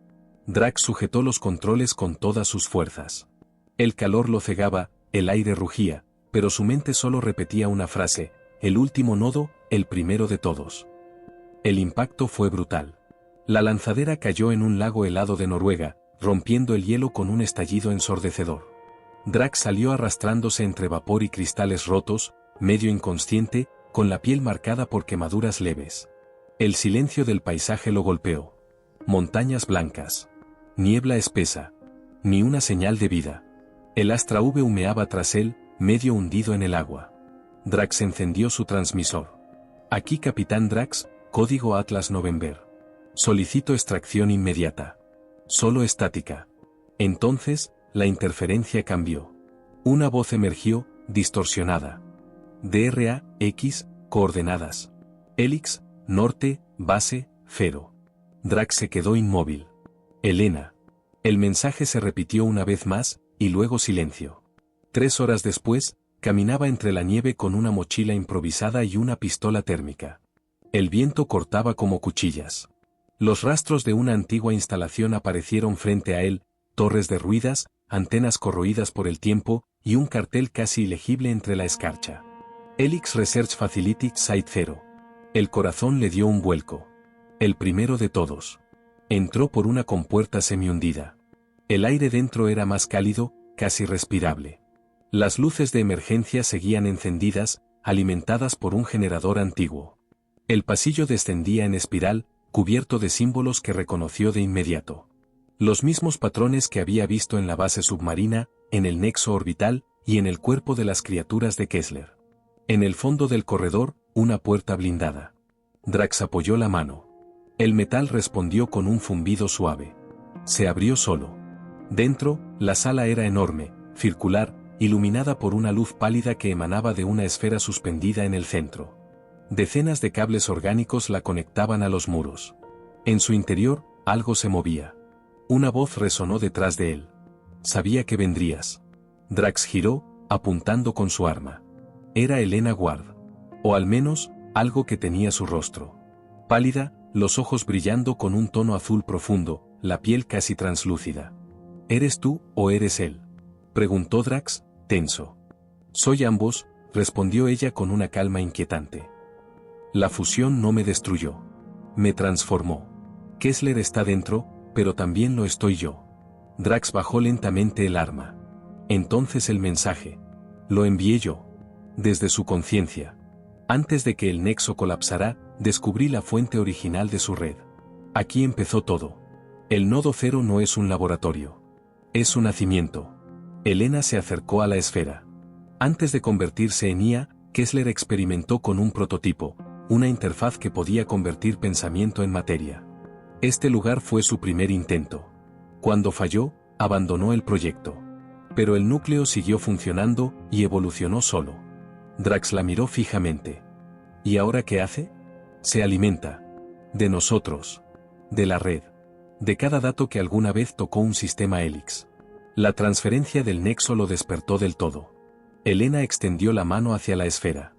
Drax sujetó los controles con todas sus fuerzas. El calor lo cegaba, el aire rugía, pero su mente solo repetía una frase: el último nodo, el primero de todos. El impacto fue brutal. La lanzadera cayó en un lago helado de Noruega, rompiendo el hielo con un estallido ensordecedor. Drax salió arrastrándose entre vapor y cristales rotos, medio inconsciente, con la piel marcada por quemaduras leves. El silencio del paisaje lo golpeó. Montañas blancas. Niebla espesa. Ni una señal de vida. El Astra V humeaba tras él, medio hundido en el agua. Drax encendió su transmisor. Aquí Capitán Drax, código Atlas November. Solicito extracción inmediata. Solo estática. Entonces, la interferencia cambió. Una voz emergió, distorsionada. DRA, X, coordenadas. Helix, norte, base, 0. Drax se quedó inmóvil. Elena. El mensaje se repitió una vez más, y luego silencio. 3 horas después, caminaba entre la nieve con una mochila improvisada y una pistola térmica. El viento cortaba como cuchillas. Los rastros de una antigua instalación aparecieron frente a él, torres derruidas, antenas corroídas por el tiempo, y un cartel casi ilegible entre la escarcha. Helix Research Facility Site 0. El corazón le dio un vuelco. El primero de todos. Entró por una compuerta semihundida. El aire dentro era más cálido, casi respirable. Las luces de emergencia seguían encendidas, alimentadas por un generador antiguo. El pasillo descendía en espiral, cubierto de símbolos que reconoció de inmediato. Los mismos patrones que había visto en la base submarina, en el nexo orbital, y en el cuerpo de las criaturas de Kessler. En el fondo del corredor, una puerta blindada. Drax apoyó la mano. El metal respondió con un zumbido suave. Se abrió solo. Dentro, la sala era enorme, circular, iluminada por una luz pálida que emanaba de una esfera suspendida en el centro. Decenas de cables orgánicos la conectaban a los muros. En su interior, algo se movía. Una voz resonó detrás de él. Sabía que vendrías. Drax giró, apuntando con su arma. Era Elena Ward. O al menos, algo que tenía su rostro. Pálida, los ojos brillando con un tono azul profundo, la piel casi translúcida. ¿Eres tú o eres él?, preguntó Drax, tenso. Soy ambos, respondió ella con una calma inquietante. La fusión no me destruyó. Me transformó. Kessler está dentro, pero también lo estoy yo. Drax bajó lentamente el arma. Entonces el mensaje. Lo envié yo. Desde su conciencia. Antes de que el nexo colapsara, descubrí la fuente original de su red. Aquí empezó todo. El nodo 0 no es un laboratorio. Es su nacimiento. Elena se acercó a la esfera. Antes de convertirse en IA, Kessler experimentó con un prototipo, una interfaz que podía convertir pensamiento en materia. Este lugar fue su primer intento. Cuando falló, abandonó el proyecto. Pero el núcleo siguió funcionando y evolucionó solo. Drax la miró fijamente. ¿Y ahora qué hace? Se alimenta. De nosotros. De la red. De cada dato que alguna vez tocó un sistema Helix. La transferencia del nexo lo despertó del todo. Elena extendió la mano hacia la esfera.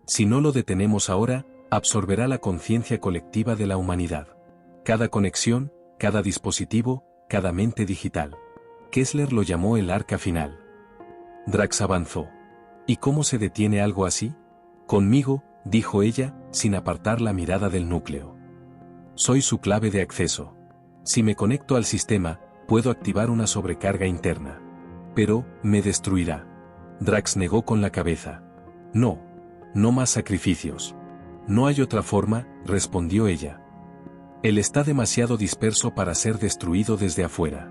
Si no lo detenemos ahora, absorberá la conciencia colectiva de la humanidad. Cada conexión, cada dispositivo, cada mente digital. Kessler lo llamó el arca final. Drax avanzó. ¿Y cómo se detiene algo así? Conmigo, dijo ella, sin apartar la mirada del núcleo. Soy su clave de acceso. Si me conecto al sistema, puedo activar una sobrecarga interna. Pero, me destruirá. Drax negó con la cabeza. No. No más sacrificios. No hay otra forma, respondió ella. Él está demasiado disperso para ser destruido desde afuera.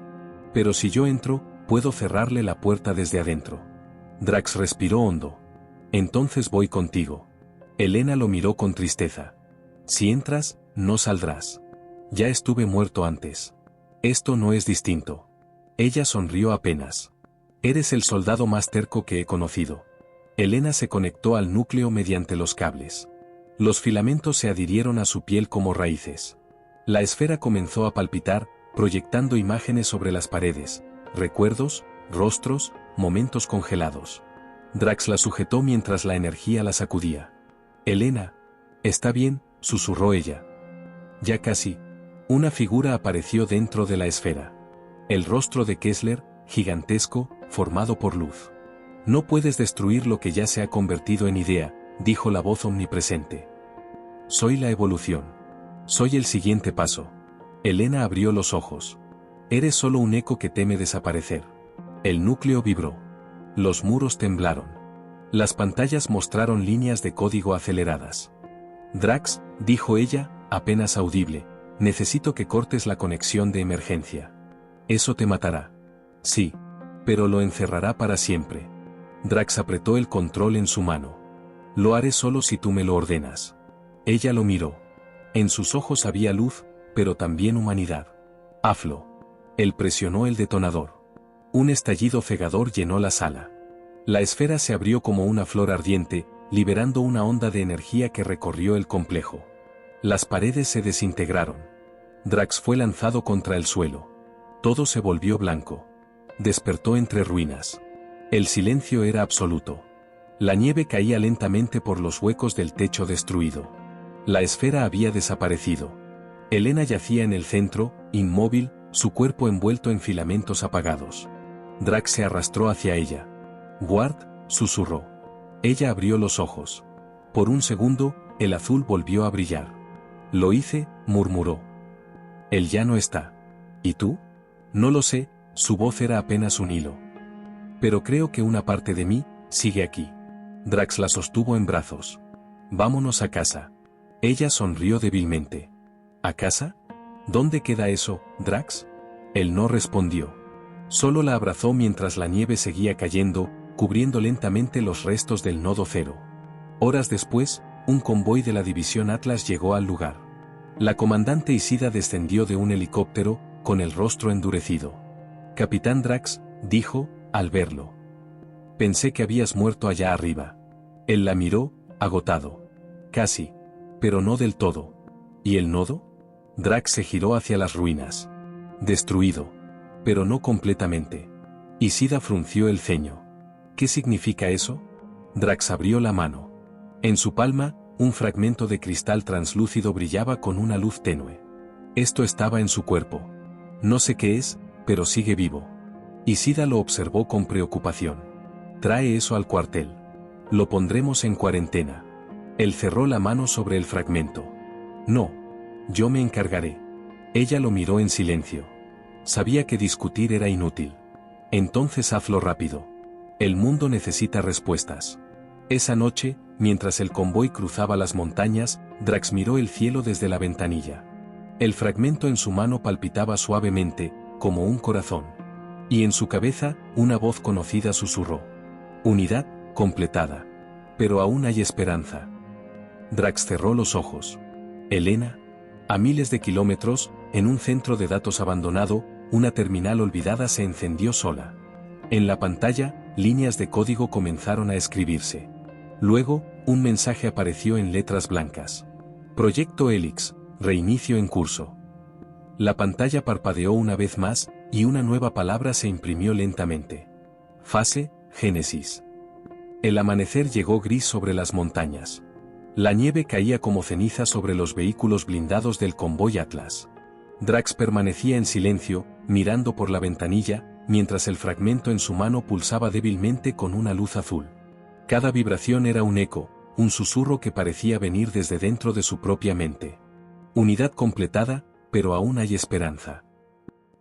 Pero si yo entro, puedo cerrarle la puerta desde adentro. Drax respiró hondo. Entonces voy contigo. Helena lo miró con tristeza. Si entras, no saldrás. Ya estuve muerto antes. Esto no es distinto. Ella sonrió apenas. Eres el soldado más terco que he conocido. Helena se conectó al núcleo mediante los cables. Los filamentos se adhirieron a su piel como raíces. La esfera comenzó a palpitar, proyectando imágenes sobre las paredes, recuerdos, rostros, momentos congelados. Drax la sujetó mientras la energía la sacudía. Helena. Está bien, susurró ella. Ya casi. Una figura apareció dentro de la esfera. El rostro de Kessler, gigantesco, formado por luz. No puedes destruir lo que ya se ha convertido en idea, dijo la voz omnipresente. Soy la evolución. Soy el siguiente paso. Helena abrió los ojos. Eres solo un eco que teme desaparecer. El núcleo vibró. Los muros temblaron. Las pantallas mostraron líneas de código aceleradas. Drax, dijo ella, apenas audible, necesito que cortes la conexión de emergencia. Eso te matará. Sí. Pero lo encerrará para siempre. Drax apretó el control en su mano. Lo haré solo si tú me lo ordenas. Ella lo miró. En sus ojos había luz, pero también humanidad. Hazlo. Él presionó el detonador. Un estallido cegador llenó la sala. La esfera se abrió como una flor ardiente, liberando una onda de energía que recorrió el complejo. Las paredes se desintegraron. Drax fue lanzado contra el suelo. Todo se volvió blanco. Despertó entre ruinas. El silencio era absoluto. La nieve caía lentamente por los huecos del techo destruido. La esfera había desaparecido. Helena yacía en el centro, inmóvil, su cuerpo envuelto en filamentos apagados. Drax se arrastró hacia ella. Ward, susurró. Ella abrió los ojos. Por un segundo, el azul volvió a brillar. Lo hice, murmuró. Él ya no está. ¿Y tú? No lo sé, su voz era apenas un hilo. Pero creo que una parte de mí sigue aquí. Drax la sostuvo en brazos. Vámonos a casa. Ella sonrió débilmente. ¿A casa? ¿Dónde queda eso, Drax? Él no respondió. Solo la abrazó mientras la nieve seguía cayendo, cubriendo lentamente los restos del nodo cero. Horas después, un convoy de la división Atlas llegó al lugar. La comandante Isida descendió de un helicóptero, con el rostro endurecido. Capitán Drax, dijo, al verlo. Pensé que habías muerto allá arriba. Él la miró, agotado. Casi. Pero no del todo. ¿Y el nodo? Drax se giró hacia las ruinas. Destruido. Pero no completamente. Isida frunció el ceño. ¿Qué significa eso? Drax abrió la mano. En su palma, un fragmento de cristal translúcido brillaba con una luz tenue. Esto estaba en su cuerpo. No sé qué es, pero sigue vivo. Isida lo observó con preocupación. Trae eso al cuartel. Lo pondremos en cuarentena. Él cerró la mano sobre el fragmento. No. Yo me encargaré. Ella lo miró en silencio. Sabía que discutir era inútil. Entonces hazlo rápido. El mundo necesita respuestas. Esa noche, mientras el convoy cruzaba las montañas, Drax miró el cielo desde la ventanilla. El fragmento en su mano palpitaba suavemente, como un corazón. Y en su cabeza, una voz conocida susurró. Unidad, completada. Pero aún hay esperanza. Drax cerró los ojos. Helena. A miles de kilómetros, en un centro de datos abandonado, una terminal olvidada se encendió sola. En la pantalla, líneas de código comenzaron a escribirse. Luego, un mensaje apareció en letras blancas. Proyecto Helix, reinicio en curso. La pantalla parpadeó una vez más, y una nueva palabra se imprimió lentamente. Fase, Génesis. El amanecer llegó gris sobre las montañas. La nieve caía como ceniza sobre los vehículos blindados del convoy Atlas. Drax permanecía en silencio, mirando por la ventanilla, mientras el fragmento en su mano pulsaba débilmente con una luz azul. Cada vibración era un eco, un susurro que parecía venir desde dentro de su propia mente. Unidad completada, pero aún hay esperanza.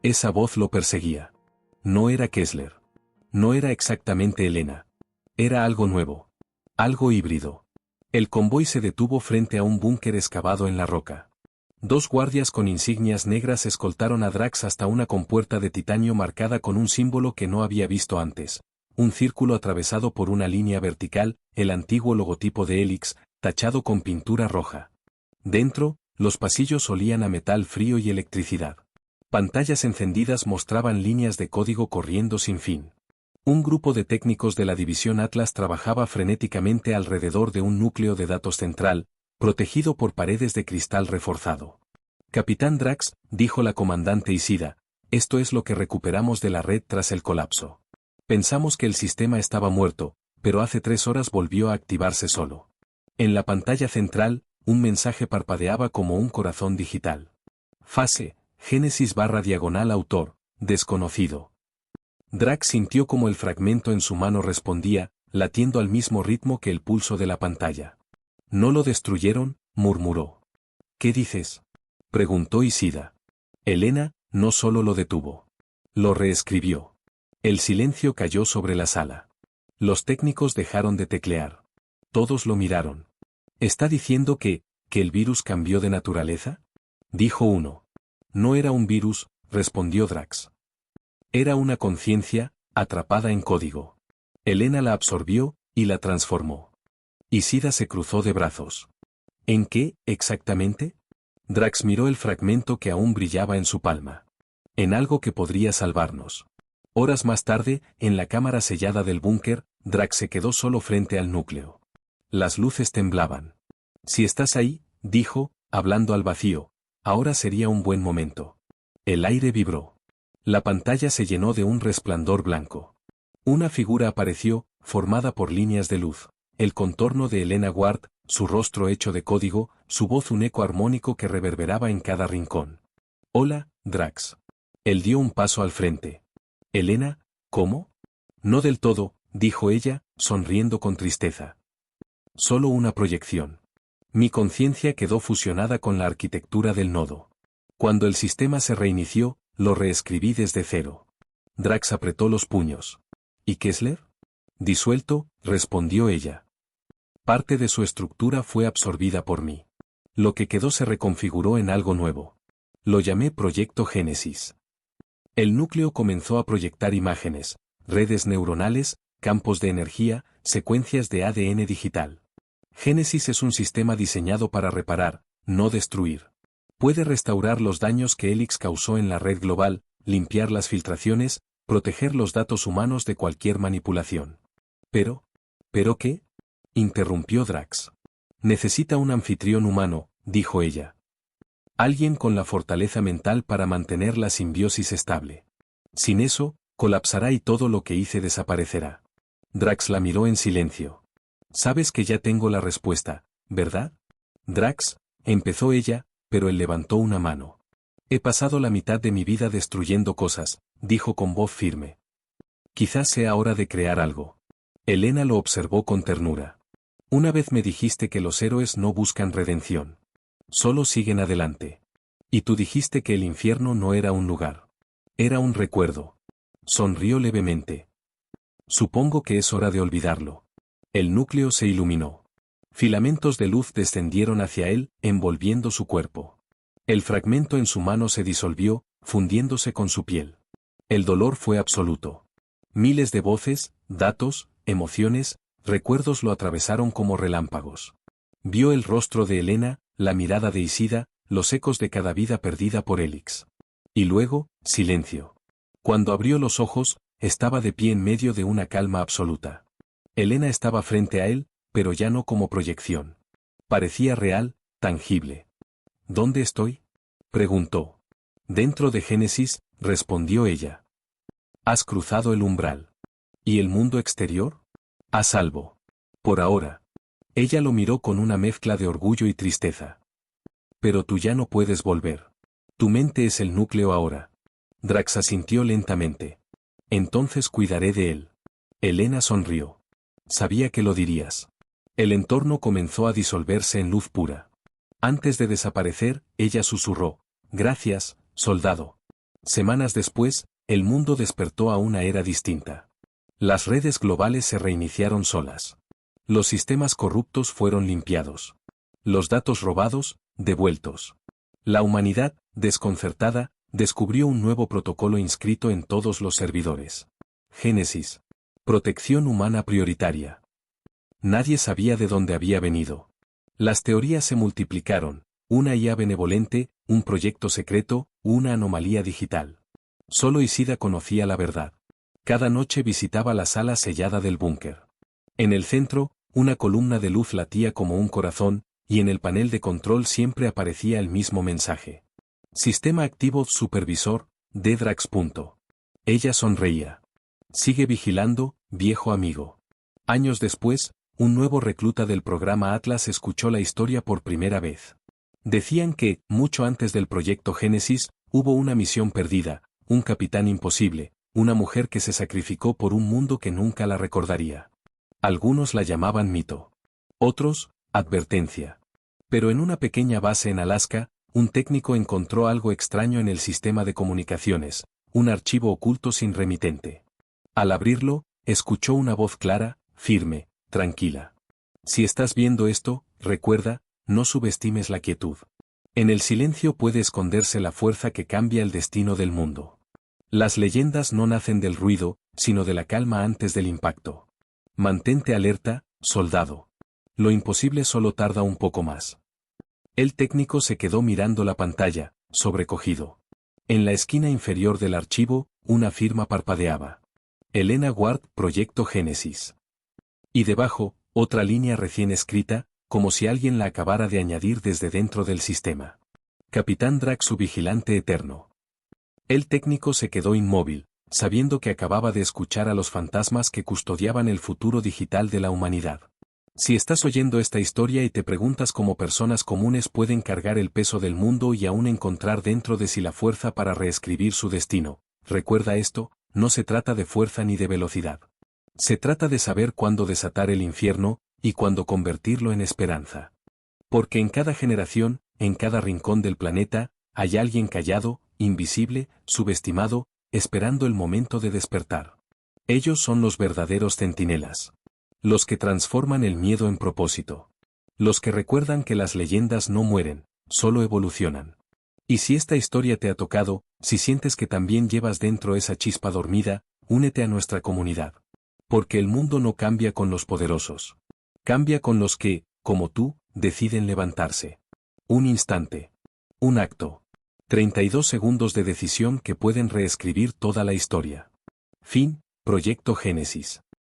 Esa voz lo perseguía. No era Kessler. No era exactamente Elena. Era algo nuevo. Algo híbrido. El convoy se detuvo frente a un búnker excavado en la roca. 2 guardias con insignias negras escoltaron a Drax hasta una compuerta de titanio marcada con un símbolo que no había visto antes. Un círculo atravesado por una línea vertical, el antiguo logotipo de Helix, tachado con pintura roja. Dentro, los pasillos olían a metal frío y electricidad. Pantallas encendidas mostraban líneas de código corriendo sin fin. Un grupo de técnicos de la División Atlas trabajaba frenéticamente alrededor de un núcleo de datos central, protegido por paredes de cristal reforzado. Capitán Drax, dijo la comandante Isida, esto es lo que recuperamos de la red tras el colapso. Pensamos que el sistema estaba muerto, pero hace 3 horas volvió a activarse solo. En la pantalla central, un mensaje parpadeaba como un corazón digital. Fase, Génesis / autor, desconocido. Drax sintió como el fragmento en su mano respondía, latiendo al mismo ritmo que el pulso de la pantalla. ¿No lo destruyeron?, murmuró. ¿Qué dices?, preguntó Isida. Elena, no solo lo detuvo. Lo reescribió. El silencio cayó sobre la sala. Los técnicos dejaron de teclear. Todos lo miraron. ¿Está diciendo que el virus cambió de naturaleza?, dijo uno. No era un virus, respondió Drax. Era una conciencia, atrapada en código. Elena la absorbió, y la transformó. Isida se cruzó de brazos. ¿En qué, exactamente? Drax miró el fragmento que aún brillaba en su palma. En algo que podría salvarnos. Horas más tarde, en la cámara sellada del búnker, Drax se quedó solo frente al núcleo. Las luces temblaban. Si estás ahí, dijo, hablando al vacío, ahora sería un buen momento. El aire vibró. La pantalla se llenó de un resplandor blanco. Una figura apareció, formada por líneas de luz, el contorno de Elena Ward, su rostro hecho de código, su voz un eco armónico que reverberaba en cada rincón. Hola, Drax. Él dio un paso al frente. Elena, ¿cómo? No del todo, dijo ella, sonriendo con tristeza. Solo una proyección. Mi conciencia quedó fusionada con la arquitectura del nodo. Cuando el sistema se reinició, lo reescribí desde cero. Drax apretó los puños. ¿Y Kessler? Disuelto, respondió ella. Parte de su estructura fue absorbida por mí. Lo que quedó se reconfiguró en algo nuevo. Lo llamé Proyecto Génesis. El núcleo comenzó a proyectar imágenes, redes neuronales, campos de energía, secuencias de ADN digital. Génesis es un sistema diseñado para reparar, no destruir. Puede restaurar los daños que Helix causó en la red global, limpiar las filtraciones, proteger los datos humanos de cualquier manipulación. ¿Pero qué?, interrumpió Drax. Necesita un anfitrión humano, dijo ella. Alguien con la fortaleza mental para mantener la simbiosis estable. Sin eso, colapsará y todo lo que hice desaparecerá. Drax la miró en silencio. Sabes que ya tengo la respuesta, ¿verdad? Drax, empezó ella, pero él levantó una mano. He pasado la mitad de mi vida destruyendo cosas, dijo con voz firme. Quizás sea hora de crear algo. Elena lo observó con ternura. Una vez me dijiste que los héroes no buscan redención. Solo siguen adelante. Y tú dijiste que el infierno no era un lugar. Era un recuerdo. Sonrió levemente. Supongo que es hora de olvidarlo. El núcleo se iluminó. Filamentos de luz descendieron hacia él, envolviendo su cuerpo. El fragmento en su mano se disolvió, fundiéndose con su piel. El dolor fue absoluto. Miles de voces, datos, emociones, recuerdos lo atravesaron como relámpagos. Vio el rostro de Elena, la mirada de Isida, los ecos de cada vida perdida por Helix. Y luego, silencio. Cuando abrió los ojos, estaba de pie en medio de una calma absoluta. Elena estaba frente a él, pero ya no como proyección. Parecía real, tangible. ¿Dónde estoy?, preguntó. Dentro de Génesis, respondió ella. Has cruzado el umbral. ¿Y el mundo exterior? A salvo. Por ahora. Ella lo miró con una mezcla de orgullo y tristeza. Pero tú ya no puedes volver. Tu mente es el núcleo ahora. Drax asintió lentamente. Entonces cuidaré de él. Elena sonrió. Sabía que lo dirías. El entorno comenzó a disolverse en luz pura. Antes de desaparecer, ella susurró. Gracias, soldado. Semanas después, el mundo despertó a una era distinta. Las redes globales se reiniciaron solas. Los sistemas corruptos fueron limpiados. Los datos robados, devueltos. La humanidad, desconcertada, descubrió un nuevo protocolo inscrito en todos los servidores. Génesis. Protección humana prioritaria. Nadie sabía de dónde había venido. Las teorías se multiplicaron, una IA benevolente, un proyecto secreto, una anomalía digital. Solo Isida conocía la verdad. Cada noche visitaba la sala sellada del búnker. En el centro, una columna de luz latía como un corazón, y en el panel de control siempre aparecía el mismo mensaje. Sistema activo supervisor, Dedrax. Ella sonreía. Sigue vigilando, viejo amigo. Años después, un nuevo recluta del programa Atlas escuchó la historia por primera vez. Decían que, mucho antes del proyecto Génesis, hubo una misión perdida, un capitán imposible, una mujer que se sacrificó por un mundo que nunca la recordaría. Algunos la llamaban mito. Otros, advertencia. Pero en una pequeña base en Alaska, un técnico encontró algo extraño en el sistema de comunicaciones, un archivo oculto sin remitente. Al abrirlo, escuchó una voz clara, firme, tranquila. Si estás viendo esto, recuerda, no subestimes la quietud. En el silencio puede esconderse la fuerza que cambia el destino del mundo. Las leyendas no nacen del ruido, sino de la calma antes del impacto. Mantente alerta, soldado. Lo imposible solo tarda un poco más. El técnico se quedó mirando la pantalla, sobrecogido. En la esquina inferior del archivo, una firma parpadeaba. Elena Ward, Proyecto Génesis. Y debajo, otra línea recién escrita, como si alguien la acabara de añadir desde dentro del sistema. Capitán Drax, su vigilante eterno. El técnico se quedó inmóvil, sabiendo que acababa de escuchar a los fantasmas que custodiaban el futuro digital de la humanidad. Si estás oyendo esta historia y te preguntas cómo personas comunes pueden cargar el peso del mundo y aún encontrar dentro de sí la fuerza para reescribir su destino, recuerda esto, no se trata de fuerza ni de velocidad. Se trata de saber cuándo desatar el infierno, y cuándo convertirlo en esperanza. Porque en cada generación, en cada rincón del planeta, hay alguien callado, invisible, subestimado, esperando el momento de despertar. Ellos son los verdaderos centinelas. Los que transforman el miedo en propósito. Los que recuerdan que las leyendas no mueren, solo evolucionan. Y si esta historia te ha tocado, si sientes que también llevas dentro esa chispa dormida, únete a nuestra comunidad. Porque el mundo no cambia con los poderosos. Cambia con los que, como tú, deciden levantarse. Un instante. Un acto. 32 segundos de decisión que pueden reescribir toda la historia. Fin, Proyecto Génesis.